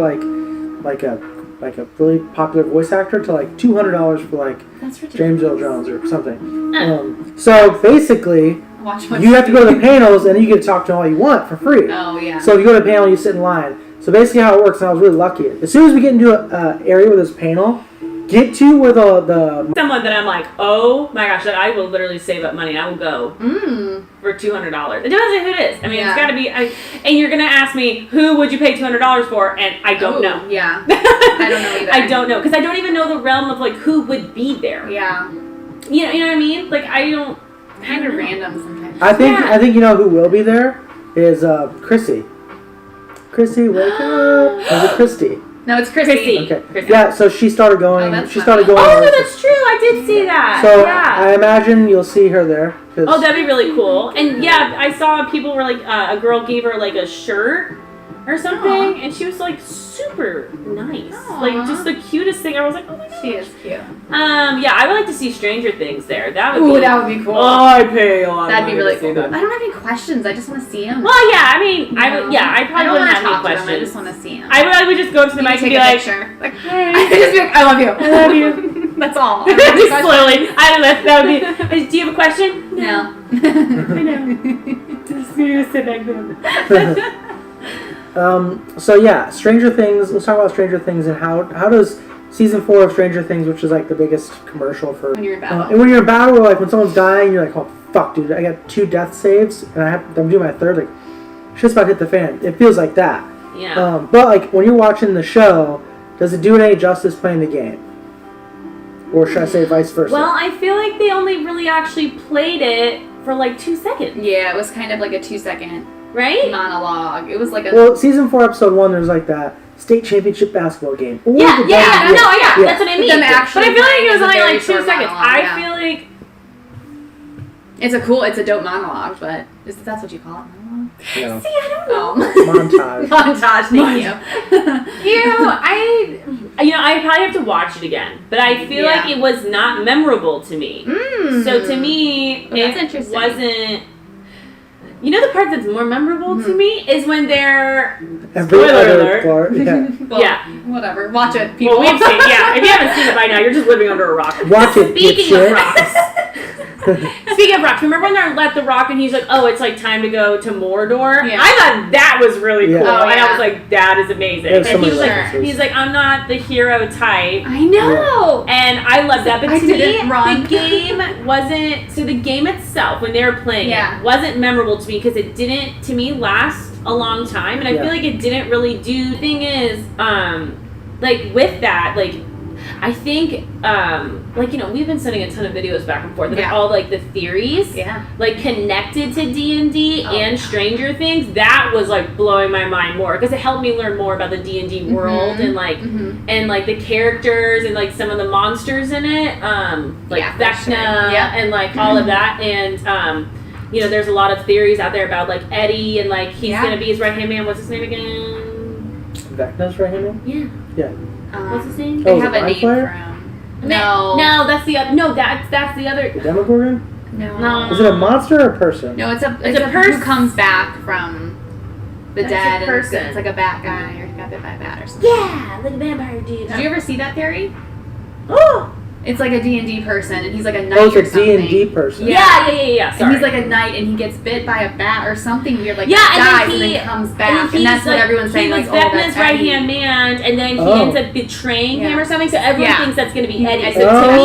like a really popular voice actor to like $200 for like
That's ridiculous.
James Earl Jones or something. So basically,
Watch
you have to go to the panels and you get to talk to them all you want for free.
Oh, yeah.
So if you go to a panel, you sit in line. So basically how it works, and I was really lucky. As soon as we get into an area with this panel, get to where the
Someone that I'm like, oh my gosh, that I will literally save up money. I will go for $200. It depends on who it is. I mean,
Yeah.
it's got to be. And you're gonna ask me, who would you pay $200 for? And I don't know.
Yeah. I don't know either.
I don't know because I don't even know the realm of like who would be there.
Yeah.
You know what I mean? Like I don't.
Kind of random sometimes.
I think
Yeah.
I think you know who will be there is Chrissy. Chrissy, wake up! Is it Christy?
No, it's Chrissy.
Chrissy.
Okay.
Chrissy.
Yeah, so she started going.
Oh, that's
she
funny.
started going.
Oh, no, that's true. I did see that.
So
yeah.
I imagine you'll see her there. 'Cause
Oh, that'd be really cool. And yeah, I saw people were like, a girl gave her like a shirt or something,
Aw.
and she was like super nice,
Aw.
like just the cutest thing. I was like, oh my god.
She is cute.
Yeah, I would like to see Stranger Things there. That would
Ooh,
be.
that would be cool.
Oh, I'd pay a lot.
That'd
of
be
money
really
to see
cool.
that.
I don't have any questions. I just want to see him.
Well, yeah, I mean, I would. Yeah, I
I
probably
don't
wouldn't
want to
have any
talk to him. I
questions.
just want to see him.
I would just go up to the mic and
take
be
a
like,
picture. Like,
hey.
I just be like, I love you.
I love you.
That's all.
Just slowly. I don't know. That would be. Do you have a question?
No.
I know. Just you sit back there.
So yeah, Stranger Things. Let's talk about Stranger Things and how does season 4 of Stranger Things, which is like the biggest commercial for
When you're in battle.
and when you're in battle, like when someone's dying, you're like, oh fuck, dude, I got 2 death saves and I'm doing my 3rd. Like, shit's about to hit the fan. It feels like that.
Yeah.
But like when you're watching the show, does it do it any justice playing the game? Or should I say vice versa?
Well, I feel like they only really actually played it for like 2 seconds,
Yeah, it was kind of like a 2-second
right?
monologue. It was like a.
Well, season 4, episode 1, there's like that state championship basketball game. Or
Yeah,
the
yeah,
basketball-
no, yeah,
Yeah.
that's what I mean.
Them
But
actually
I feel like it
playing
was
is a
only
very
like 2
short
seconds.
monologue,
I
yeah.
feel like
It's a dope monologue, but that's what you call it, monologue?
Yeah.
see, I don't know.
Montage.
Montage, thank you.
I probably have to watch it again, but I feel
Yeah.
like it was not memorable to me. So to me,
Well, that's
it
interesting.
wasn't. You know the part that's more memorable to me is when they're
Every
Spoiler
other
alert.
part. Yeah.
Well,
Yeah.
Whatever. Watch it, people.
well, we've seen. Yeah, if you haven't seen it by now, you're just living under a rock.
Watch it,
Speaking of
dipshit.
rocks. Speaking of rocks, remember when they're at the rock and he's like, "Oh, it's like time to go to Mordor."
Yeah.
I thought that was really
Yeah.
cool,
Oh,
and I
yeah.
was like, "That is amazing."
They have so
And he
many
was like,
references.
"He's like, I'm not the hero type."
I know.
And I love that, but
I
to me,
didn't run.
the game wasn't. So the game itself, when they were playing
Yeah.
it, wasn't memorable to me because it didn't, to me, last a long time, and I
Yeah.
feel like it didn't really do. Thing is, like with that, like I think, like we've been sending a ton of videos back and forth, of
Yeah.
all like the theories,
Yeah.
like connected to D&D
Oh,
and
yeah.
Stranger Things. That was like blowing my mind more because it helped me learn more about the D&D world and like and like the characters and like some of the monsters in it, like
Yeah, for
Vecna
sure. Yeah.
and like all of that. And there's a lot of theories out there about like Eddie and like he's
Yeah.
gonna be his right hand man. What's his name again?
Vecna's right hand?
Yeah.
Yeah.
What's his name?
They
Oh,
have
the
a
Mind
name for
Flayer?
him. No.
No, that's the other. No, that's the other.
The Demogorgon?
No.
Is it a monster or a person?
No, it's a
It's a
person who
person.
comes back from the
That's a
dead.
person.
And it's like a bat guy or he got bit by a bat or something.
Yeah, like a vampire dude.
Did you ever see that theory?
Oh.
It's like a D&D person, and he's like a knight
Oh,
or
it's a
something.
D&D person.
Yeah.
And
Sorry.
he's like a knight, and he gets bit by a bat or something weird, like
Yeah, and then
dies, and
he-
then comes
and
back, and
he's
that's what
like-
everyone's saying.
He was
Like, oh,
Vecna's
that's
right
Eddie.
hand man, and then he
Oh.
ends up betraying him
Yeah.
or something. So everyone
Yeah.
thinks that's gonna be Eddie.
Eddie.
So to
Oh,
me,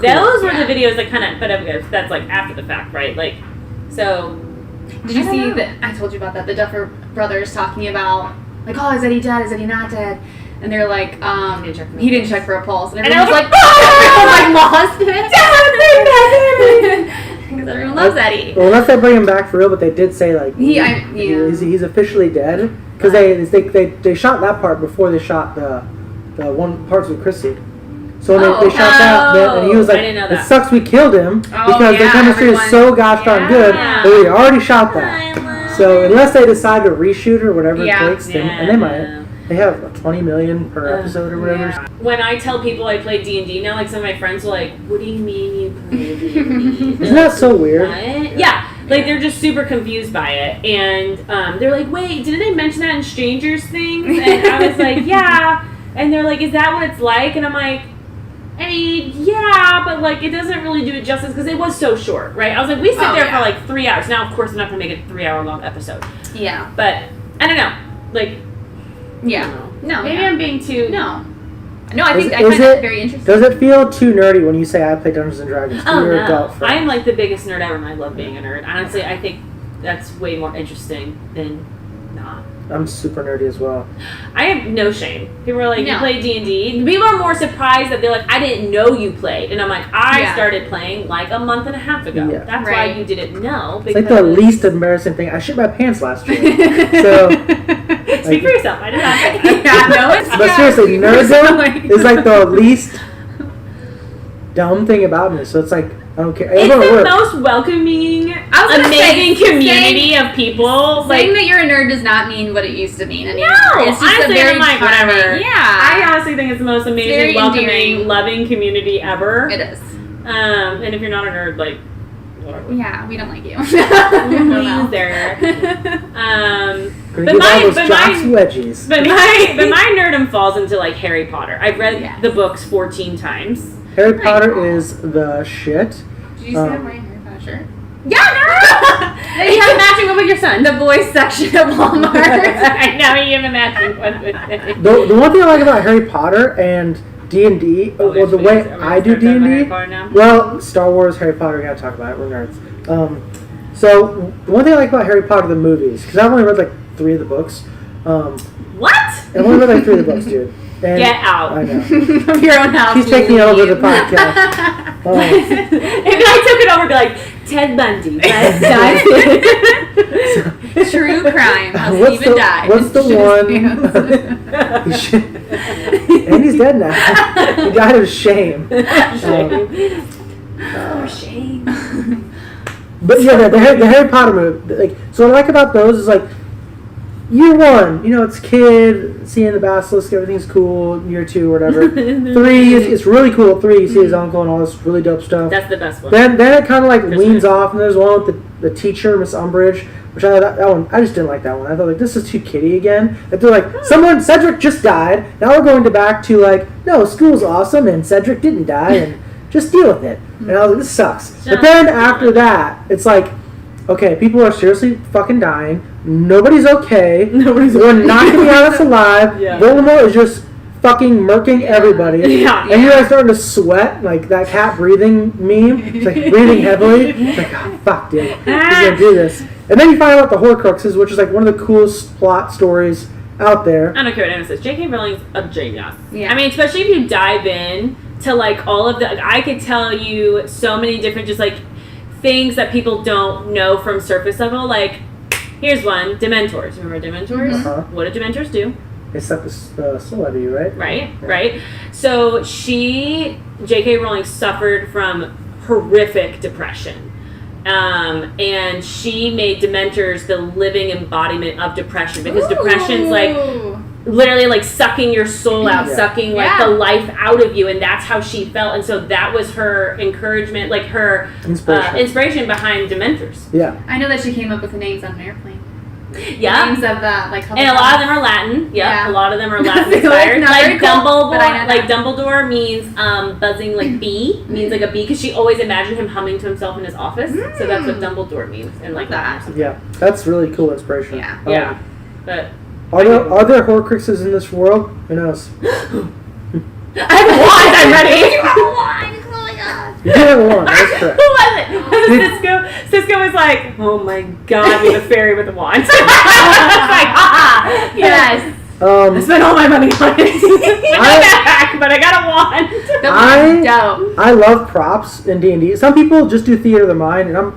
cool.
those were
Yeah.
the videos that kind of. But that's like after the fact, right? Like, so.
Did you
I don't
see
know.
that? I told you about that. The Duffer Brothers talking about, like, oh, is Eddie dead? Is Eddie not dead? And they're like, he didn't check for a pulse. And
And I
everyone's
was
like,
like,
everyone like lost it. Because everyone loves Eddie.
Well, unless they bring him back for real, but they did say like
Yeah.
he's officially dead, because they shot that part before they shot the one parts with Chrissy. So when they shot that, and he was like, "It sucks we killed him because the chemistry is so gosh darn good, but we already shot that." So unless they decide to reshoot or whatever it takes, and they might. They have 20 million per episode or whatever.
Yeah. When I tell people I play D&D now, like some of my friends are like, "What do you mean you play D&D?"
Isn't that so weird?
What? Yeah, like they're just super confused by it, and they're like, "Wait, didn't they mention that in Strangers Things?" And I was like, "Yeah," and they're like, "Is that what it's like?" And I'm like, I mean, yeah, but like it doesn't really do it justice because it was so short, right? I was like, we sit there for like 3 hours. Now, of course, I'm not gonna make a 3 hour long episode.
Yeah,
but I don't know, like.
Yeah. No.
Maybe I'm being too.
No, I think I find it very interesting.
Does it feel too nerdy when you say I play Dungeons and Dragons?
Oh no, I'm like the biggest nerd ever, and I love being a nerd. Honestly, I think that's way more interesting than not.
I'm super nerdy as well.
I have no shame. People are like, "You play D&D." People are more surprised that they're like, "I didn't know you played," and I'm like, "I started playing like a month and a half ago." Yeah. That's why you didn't know.
It's like the least embarrassing thing. I shit my pants last year. So
speak for yourself. I did not say
that. But seriously, nerddom is like the least dumb thing about me. So it's like, I don't care.
It's the most welcoming, amazing community of people.
Saying that you're a nerd does not mean what it used to mean anymore.
No,
it's just
honestly,
a very
like, whatever.
Yeah,
I honestly think it's the most amazing, welcoming,
endearing.
loving community ever.
It is.
And if you're not a nerd, like, whatever.
Yeah, we don't like you.
Loser. But my nerdom falls into like Harry Potter. I've read the books 14 times.
Harry Potter is the shit.
Did you see that my Harry Potter shirt?
Yeah, nerd! You have a matching one with your son.
The boys section of Walmart.
I know, you have a matching one with me.
The one thing I like about Harry Potter and D&D, or the way I do D&D, well, Star Wars, Harry Potter, we gotta talk about it, we're nerds. So, the one thing I like about Harry Potter, the movies, because I've only read like 3 of the books.
What?
I've only read like 3 of the books, dude. And
get out.
I know.
Of your own house.
She's taking over the podcast.
If I took it over, I'd be like, Ted Bundy. Let's dive in.
True crime. Must even die.
What's the one? And he's dead now. He died of shame.
Shame.
But yeah, the Harry Potter movie. Like, so what I like about those is like, year 1, it's kid seeing the basilisk, everything's cool. Year 2, whatever. 3 it's really cool. 3, you see his uncle and all this really dope stuff.
That's the best one.
Then it kind of like weans off, and there's one with the teacher, Miss Umbridge, which I thought that one. I just didn't like that one. I thought like this is too kiddie again. Like they're like Cedric just died. Now we're going back to like no, school's awesome and Cedric didn't die and just deal with it. And I was like, this sucks. But then after that, it's like, okay, people are seriously fucking dying. Nobody's okay. We're not going to be honest alive. Yeah. Voldemort is just fucking murking everybody. Yeah. And you guys starting to sweat, like that cat breathing meme. It's like breathing heavily. It's like, oh, fuck, dude. We're going to do this. And then you find out the Horcruxes, which is like one of the coolest plot stories out there.
I don't care what anyone says. J.K. Rowling's a genius. Yeah. I mean, especially if you dive in to like all of the... I could tell you so many different just like things that people don't know from surface level. Like, here's one. Dementors. Remember Dementors?
Uh-huh.
What do Dementors do?
They suck the soul out of you, right?
Right. So J.K. Rowling suffered from horrific depression. And she made Dementors the living embodiment of depression because depression's like literally like sucking your soul out, sucking like the life out of you, and that's how she felt. And so that was her encouragement, like her inspiration behind Dementors.
Yeah,
I know that she came up with the names on an airplane.
Yeah,
names of the like,
and a lot of them are Latin. Yeah, a lot of them are Latin inspired. Like Dumbledore, like Dumbledore means buzzing like bee, means like a bee because she always imagined him humming to himself in his office. So that's what Dumbledore means, and like that.
Yeah, that's really cool inspiration.
Yeah, but
are there Horcruxes in this world? Who knows?
I have a wand. I'm ready.
You have a wand. Oh my god.
You do have a wand. That's correct.
Who was it? Cisco was like, oh my god, we have a fairy with a wand. I was like, yes. I spent all my money on it. But I got a wand.
I love props in D&D. Some people just do theater of the mind, and I'm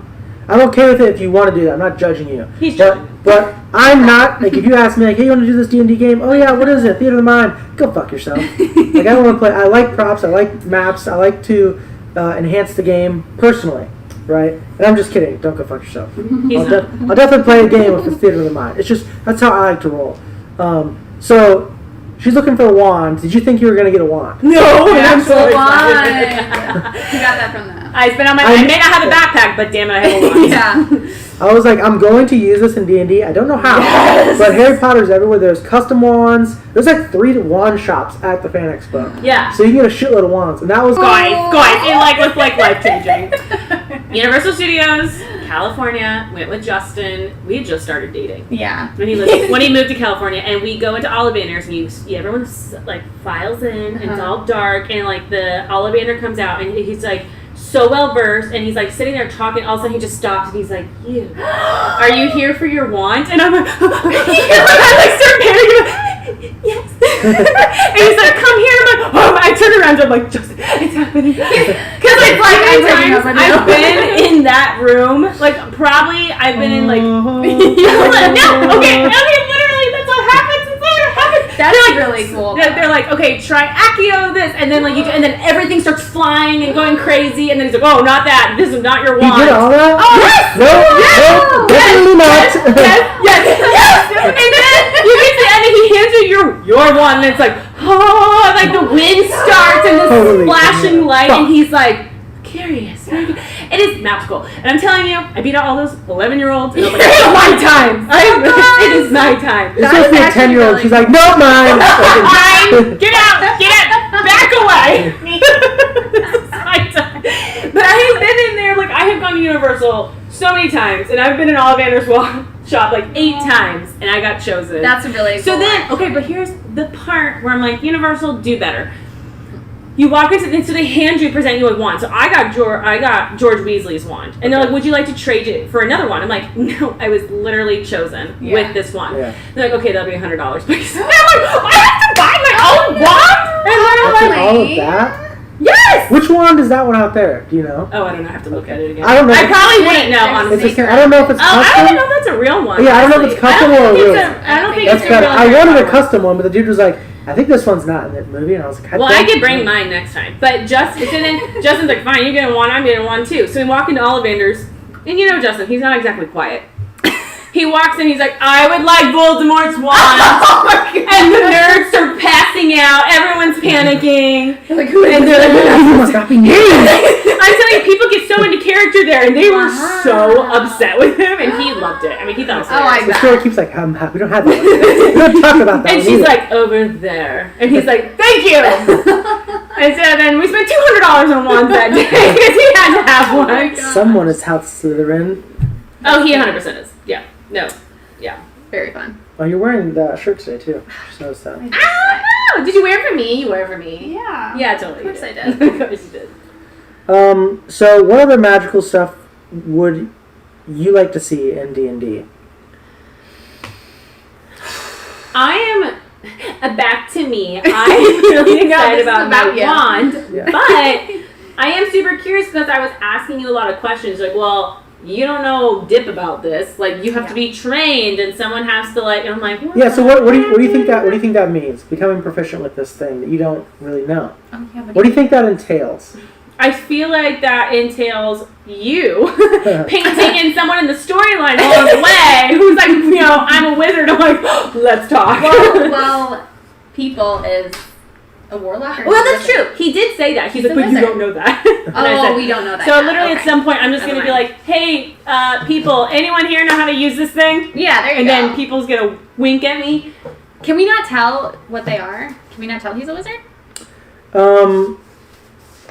okay with it if you want to do that. I'm not judging you.
He's judging.
But I'm not, like, if you ask me, like, hey, you want to do this D&D game? Oh, yeah, what is it? Theater of the Mind. Go fuck yourself. Like, I want to play. I like props. I like maps. I like to enhance the game personally, right? And I'm just kidding. Don't go fuck yourself. I'll definitely play a game if it's Theater of the Mind. It's just, that's how I like to roll. So, she's looking for a wand. Did you think you were going to get a wand?
No,
I'm
so
so
excited.
You got that from them.
I spent on my. I may not have a backpack, but damn it, I have a wand.
Yeah.
I was like, I'm going to use this in D&D. I don't know how.
Yes.
But Harry Potter's everywhere. There's custom wands. There's like 3 wand shops at the Fan Expo.
Yeah.
So you can get a shitload of wands. And that was...
Guys, it was life-changing. Universal Studios, California, went with Justin. We had just started dating.
Yeah.
When he moved to California, and we go into Ollivanders, and everyone like files in, and it's all dark, and like the Ollivander comes out, and he's like so well versed, and he's like sitting there talking. All of a sudden, he just stops, and he's like, "You, are you here for your wand?" And I'm like, I like start panicking. Yes. And he's like, "Come here." And I'm like, "Oh!" I turn around, and I'm like, "Justin, it's happening." Because like I've been in that room, like probably I've been in like no, okay, literally that's what happens.
That's really cool.
They're like, okay, try Accio this, and then like and then everything starts flying and going crazy, and then he's like, oh, not that. This is not your wand.
You did all that?
Oh yes!
No, definitely not.
Yes. And then you get to the end, and he hands you your wand, and it's like, oh, like the wind starts and the flashing light, and he's like, curious. It is magical. And I'm telling you, I beat out all those 11-year-olds, and I'm like, it's my time. It is my time.
It's supposed to be a 10-year-old.
Really
She's like, no, mine.
Mine. Get out. Back away. This is my time. But I have been in there, like, I have gone to Universal so many times, and I've been in Ollivander's shop like 8 times, and I got chosen.
That's really cool.
So then, okay, but here's the part where I'm like, Universal, do better. You walk into, so they present you a wand. So I got George Weasley's wand, and they're like, "Would you like to trade it for another wand?" I'm like, "No, I was literally chosen with this wand." Yeah. They're like, "Okay, that'll be $100, please." And I'm like, "I have to buy my own wand?" And then I'm like,
all of that?
Yes.
Which wand is that one out there? Do you know?
Oh, I don't know. I have to look at it again.
I don't know.
I probably wouldn't know, honestly.
I don't know if it's custom.
I don't even know if that's a real one.
Yeah, I don't know if it's custom or a real one.
I don't think
that's
it's a real one.
I wanted a custom one, but the dude was like, I think this one's not in the movie, and I was like,
well, I could bring mine next time. But Justin's like, fine, you're getting one, I'm getting one too. So we walk into Ollivander's, and you know Justin, he's not exactly quiet. He walks in, he's like, I would like Voldemort's wand. Oh my God. And the nerds are passing out, everyone's panicking.
Like, who is
You must not be me.
I'm telling you, people get so into character there, and they were so upset with him, and he loved it. I mean, he thought it was hilarious.
The story keeps like, we don't have that. We don't talk about that.
And she's like, over there. And he's like, thank you. And so then we spent $200 on wands that day because he had to have one.
Someone is House Slytherin.
Oh, he 100% is. Yeah. No. Yeah.
Very fun.
Oh, you're wearing the shirt today too. Just noticed that.
I don't know. Did you wear it for me? You wear it for me.
Yeah.
Yeah, totally.
Of course I did.
Of course you did.
So what other magical stuff would you like to see in D&D?
I am back to me. I'm really excited about my wand, but I am super curious because I was asking you a lot of questions. Like, well, you don't know dip about this. Like, you have to be trained, and someone has to like. And I'm like,
yeah. So what do you think that means? Becoming proficient with this thing that you don't really know. What do you think that entails?
I feel like that entails you painting in someone in the storyline along the way who's like, you know, I'm a wizard. I'm like, let's talk.
Well, people is a warlock.
Well, that's true. He did say that. He's like, but you don't know that.
Oh, we don't know that.
So literally at some point, I'm just going to be like, hey, people, anyone here know how to use this thing?
Yeah, there you
go. And
go.
then people's going to wink at me.
Can we not tell what they are? Can we not tell he's a wizard?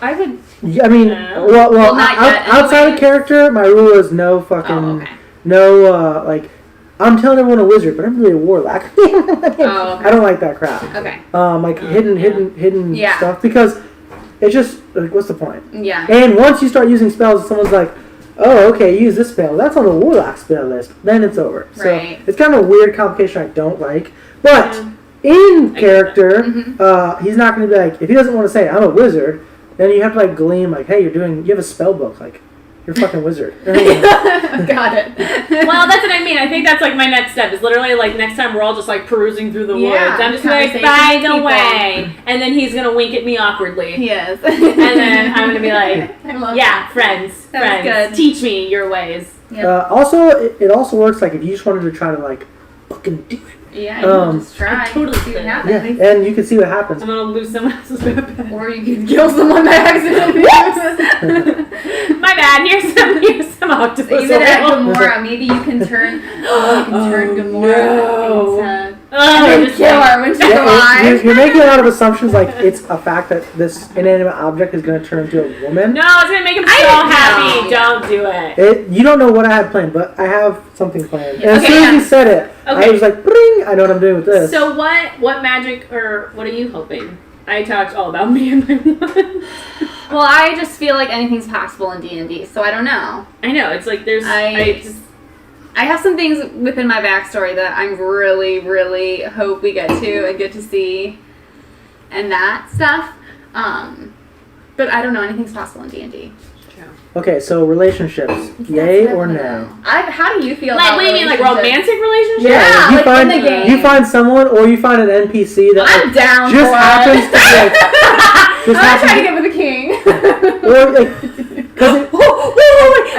I would.
Yeah, I mean, well, outside of character, my rule is no fucking, like, I'm telling everyone a wizard, but I'm really a warlock. I don't like that crap.
Okay.
Like hidden stuff, because it's just like, what's the point?
Yeah.
And once you start using spells, someone's like, oh, okay, use this spell. That's on the warlock spell list. Then it's over. So it's kind of a weird complication I don't like, but in character, he's not going to be like, if he doesn't want to say I'm a wizard. Then you have to like gleam like, hey, you have a spell book, like, You're a fucking wizard.
Got it.
Well, that's what I mean. I think that's like my next step is literally like next time we're all just like perusing through the woods. I'm just like, by the way. And then he's going to wink at me awkwardly.
He is.
And then I'm going to be like, yeah, friends.
Good.
Teach me your ways.
Yep.
Also, it also works like if you just wanted to try to like fucking do it.
Yeah, you just try.
Totally
see what happens.
Yeah, and you can see what happens.
I'm going to lose someone else's backpack.
Or you can kill someone by accident.
My bad. Here's some octopus oil.
Even at Gamora, maybe you can turn Gamora into and kill her when she's alive.
You're making a lot of assumptions like it's a fact that this inanimate object is going to turn into a woman.
No, it's going to make him so happy. Don't do it.
You don't know what I had planned, but I have something planned. And as soon as you said it, I was like, bring! I know what I'm doing with this.
So what magic or what are you hoping? I talked all about me and my one.
Well, I just feel like anything's possible in D&D, so I don't know.
I know, it's like there's...
I have some things within my backstory that I'm really, really hope we get to and get to see and that stuff. But I don't know, anything's possible in D&D.
Okay, so relationships, yay or no?
How do you feel
like,
about
what do you mean, like romantic relationships?
Yeah,
you
like
find,
in the game.
You find someone or you find an NPC that
I'm down
just
for
happens
it.
to be like...
I'm trying to get with the king.
Or like...
Wait.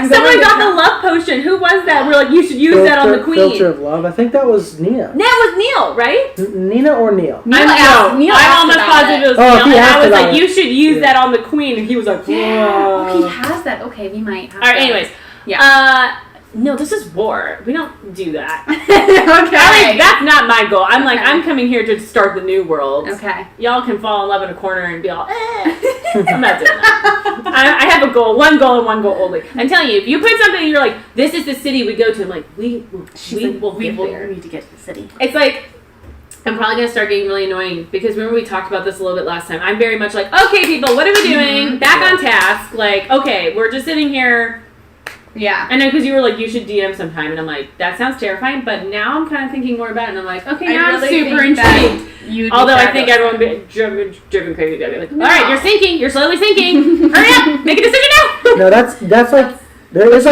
Someone got the love potion. Who was that? We're like, you should use that on the queen.
Filter of love. I think that was Nina.
That was Neil, right?
Nina or Neil?
I'm almost positive it was Neil. And I was like, you should use that on the queen. And he was like, whoa.
Yeah. Oh, he has that. Okay, we might have
All right, anyways.
Yeah.
No, this is war. We don't do that.
Okay.
That's not my goal. I'm like, I'm coming here to start the new world.
Okay.
Y'all can fall in love in a corner and be all, I'm not doing that. I have a goal, one goal and one goal only. I'm telling you, if you put something and you're like, this is the city we go to, I'm like, we will
need to get to the city.
It's like, I'm probably going to start getting really annoying because remember we talked about this a little bit last time. I'm very much like, okay, people, what are we doing? Back on task. Like, okay, we're just sitting here.
Yeah.
I know because you were like, you should DM sometime. And I'm like, that sounds terrifying. But now I'm kind of thinking more about it. And I'm like, okay, now I'm super intrigued. Although I think everyone would be driven crazy. They'd be like, all right, you're sinking. You're slowly sinking. Hurry up. Make a decision now.
No, that's like, there is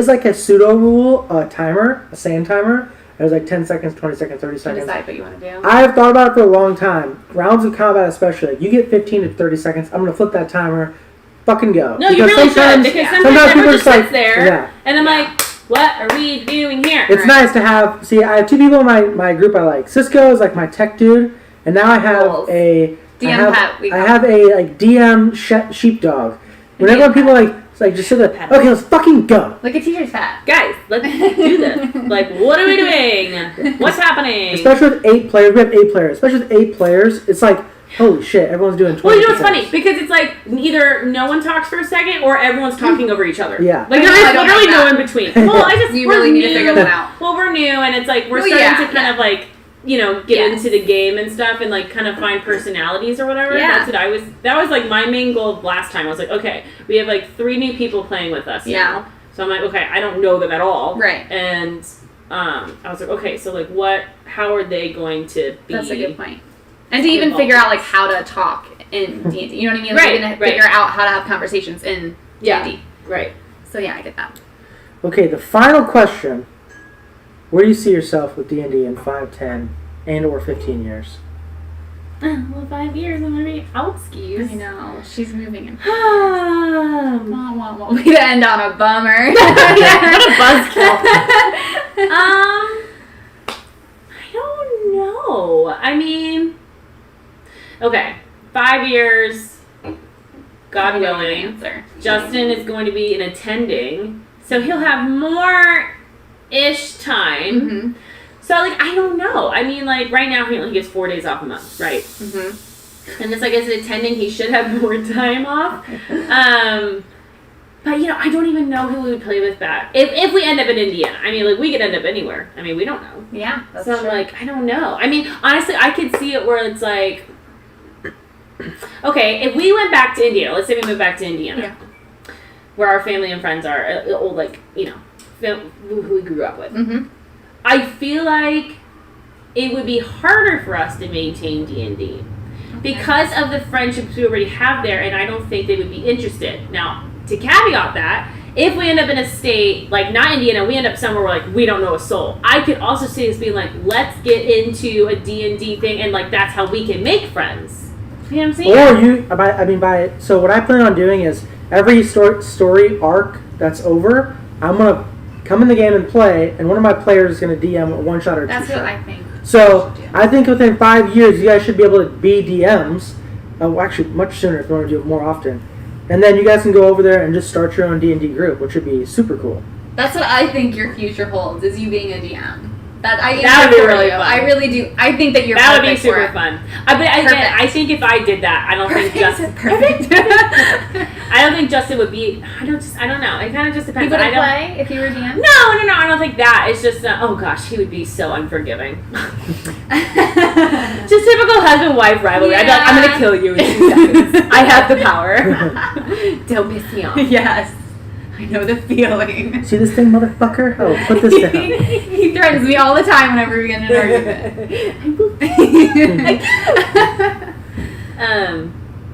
like a pseudo rule, a timer, a sand timer. There's like 10 seconds, 20 seconds, 30 seconds.
Decide what you want to do.
I've thought about it for a long time. Rounds of combat especially. Like, you get 15 to 30 seconds. I'm going to flip that timer. Fucking go.
No, you really should. Because sometimes everyone just sits there. And I'm like, what are we doing here?
It's nice to have... See, I have two people in my group I like. Cisco is like my tech dude. And now I have a...
DM pet.
I have a like DM sheepdog. Whenever people like just sit there, okay, let's fucking go.
Like a teacher's pet.
Guys, let's do this. Like, what are we doing? What's happening?
Especially with 8 players. We have 8 players. Especially with 8 players, it's like, holy shit, everyone's doing 20%.
Well, you know what's funny? Because it's like either no one talks for a second or everyone's talking over each other.
Yeah.
Like, there is literally no in between. Well,
you really need to figure that out.
Well, we're new, and it's like we're starting to kind of like, you know, get into the game and stuff and like kind of find personalities or whatever.
Yeah.
That's what that was like my main goal last time. I was like, okay, we have like 3 new people playing with us now. So I'm like, okay, I don't know them at all.
Right.
And I was like, okay, so like how are they going to be?
That's a good point. And to even figure out like how to talk in D&D. You know what I mean? Like,
Right.
even figure out how to have conversations in D&D.
Yeah. Right.
So yeah, I get that.
Okay, the final question. Where do you see yourself with D&D in 5, 10, and or 15 years?
Well, 5 years, I'm going to be out skis.
I know. She's moving in.
What
We to end on a bummer.
a buzzkill. I don't know. I mean, okay, 5 years, God willing,
answer.
Justin is going to be an attending, so he'll have more-ish time.
Mm-hmm.
So, like, I don't know. I mean, like, right now he only gets 4 days off a month, right?
Mm-hmm.
And it's like, as an attending, he should have more time off. But, you know, I don't even know who we would play with back. If we end up in Indiana. I mean, like, we could end up anywhere. I mean, we don't know.
Yeah, that's
so
true.
I'm like, I don't know. I mean, honestly, I could see it where it's like, okay, if we went back to Indiana, let's say we moved back to Indiana, where our family and friends are, old, like, you know, who we grew up with.
Mm-hmm.
I feel like it would be harder for us to maintain D&D because of the friendships we already have there, and I don't think they would be interested. Now, to caveat that, if we end up in a state, like, not Indiana, we end up somewhere where, like, we don't know a soul. I could also see this being like, let's get into a D&D thing, and, like, that's how we can make friends. You know what I'm saying?
So what I plan on doing is, every story arc that's over, I'm going to come in the game and play, and one of my players is going to DM a one-shot or two-shot.
That's what I think.
So, I think within 5 years, you guys should be able to be DMs. Well, actually, much sooner if you want to do it more often. And then you guys can go over there and just start your own D&D group, which would be super cool.
That's what I think your future holds, is you being a DM. That
would be really fun.
I really do. I think that you're
that would be
perfect for
super
it.
fun. But again, I think if I did that, I don't think Justin.
Perfect.
I don't think Justin would be. I don't know. It kind of just depends.
You would play if you were DM?
No. I don't think that. It's just. Oh gosh, he would be so unforgiving. Just typical husband-wife rivalry.
Yeah.
I'd be like, I'm gonna kill you in 2 seconds. I have the power.
Don't piss me off.
Yes.
I know the feeling.
See this thing, motherfucker? Oh, put this down.
He threatens me all the time whenever we get in an argument.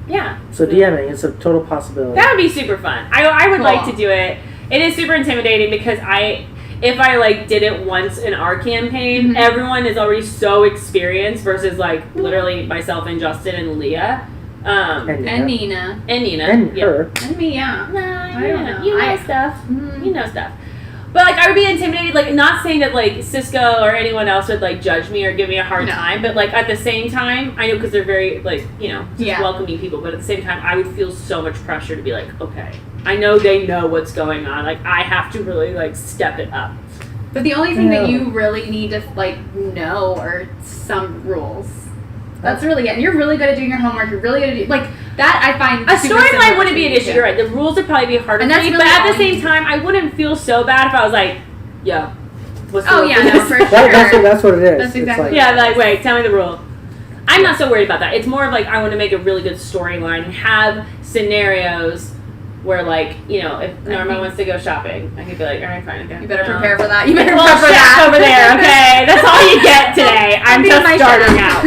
Yeah.
So DMing, it's a total possibility.
That would be super fun. I would
Cool.
like to do it. It is super intimidating because if I like did it once in our campaign, everyone is already so experienced versus like literally myself and Justin and Leah.
And Nina.
And her.
And me, yeah.
I don't know. You know stuff. You know stuff. But, like, I would be intimidated. Like, not saying that, like, Cisco or anyone else would, like, judge me or give me a hard time. But, like, at the same time, I know because they're very, like, you know, just welcoming people. But at the same time, I would feel so much pressure to be like, okay, I know they know what's going on. Like, I have to really, like, step it up.
But the only thing that you really need to, like, know are some rules. That's really it. And you're really good at doing your homework. You're really good at like that. I find
a storyline wouldn't be an issue. You're right. The rules would probably be harder for me. But at the same time, I wouldn't feel so bad if I was like, "Yo, what's the rule?"
No, for sure.
That's what it is.
That's exactly.
Like wait, tell me the rule. I'm not so worried about that. It's more of like I want to make a really good storyline and have scenarios where, like, you know, if Norma wants to go shopping, I could be like, all right, fine, okay.
You better prepare for that. You better
prepare for that over there, okay? That's all you get today. I'm just starting out.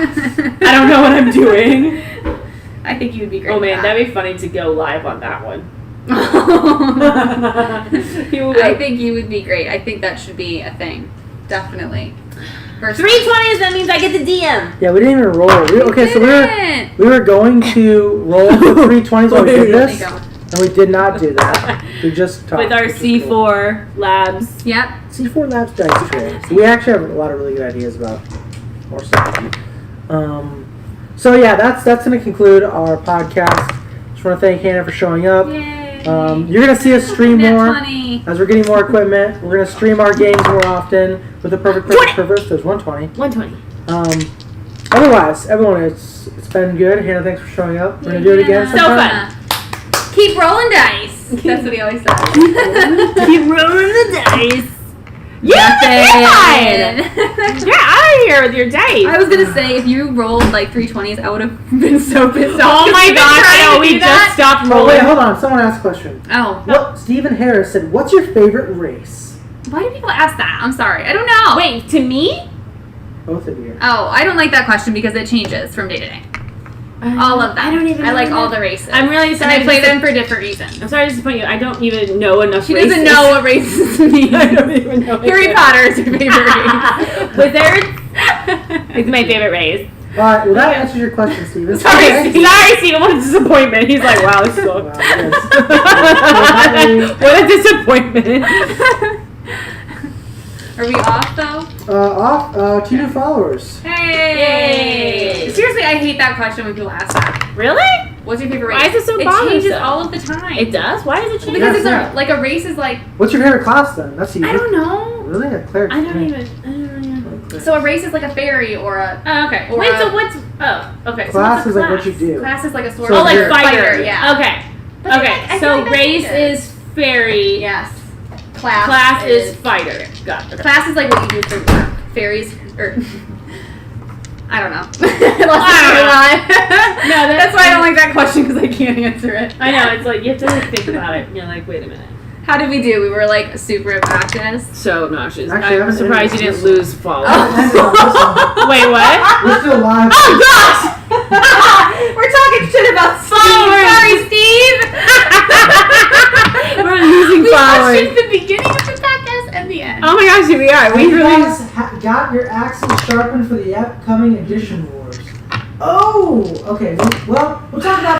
I don't know what I'm doing.
I think you would be great.
Oh man, that'd be funny to go live on that one.
I think you would be great. I think that should be a thing. Definitely.
320s, that means I get the DM.
Yeah, we didn't even roll. We were going to roll for 320s while we did this. And we did not do that. We just talked.
With our C4 labs.
Yep.
C4 labs dice trays. We actually have a lot of really good ideas about more stuff. So yeah, that's going to conclude our podcast. Just want to thank Hannah for showing up.
Yay.
You're going to see us stream more as we're getting more equipment. We're going to stream our games more often with the perfect purpose. There's 120.
120.
Otherwise, everyone, it's been good. Hannah, thanks for showing up. We're going to do it again sometime.
So fun.
Keep rolling dice. That's what he always says.
Keep rolling the dice. You're out of here with your dice.
I was gonna say, if you rolled like 320s, I would have been so pissed off.
Oh my gosh, we just stopped rolling.
Oh wait, hold on. Someone asked a question.
Oh.
Stephen Harris said, what's your favorite race?
Why do people ask that? I'm sorry. I don't know.
Wait, to me?
Both of you.
Oh, I don't like that question because it changes from day to day. All of them.
I don't even know.
I like all the races.
I'm really sorry.
And I play them for different reasons.
I'm sorry to disappoint you. I don't even know enough
She
races.
doesn't know what races mean.
I don't even know.
Harry Potter is your favorite race.
Wizards? It's my favorite race.
Alright, well that answers your question, Stephen.
Sorry, Stephen. What a disappointment. He's like, wow, this sucks.
Wow,
What a disappointment.
Are we off though?
2 new followers.
Hey!
Yay.
Seriously, I hate that question when people ask that.
Really?
What's your favorite race?
Why is it so
It
bothersome?
changes all of the time.
It does? Why does it change?
Because
Yeah.
it's a race is like...
What's your favorite class then? That's easy.
I don't know.
Really? A cleric?
I don't even.
So a race is like a fairy or a...
Oh, okay.
Or
Wait,
a-
so what's... Oh, okay.
Class
so
is like what you do.
Class is like a sword.
So
Oh, like
you're-
fighter.
yeah.
Okay.
But
Okay,
I feel
so
like that's
race
good.
is fairy.
Yes. Class.
Class is fighter. Got it. Okay.
Class is like what you do for work. Fairies or... I don't know. I lost my
No,
that's why I don't like that question because I can't answer it.
I know, it's like, you have to like, think about it. You're like, wait a minute.
How did we do? We were like super obnoxious.
So obnoxious.
Actually,
I'm surprised you didn't lose followers.
Oh.
Wait, what?
We're still live.
Oh gosh!
We're talking shit about Steve. Sorry, Steve.
We're losing followers.
questions the beginning of the podcast and the end.
Oh my gosh, here we are. We
You
really
guys got your axes sharpened for the upcoming edition wars. Oh, okay. Well, we'll talk about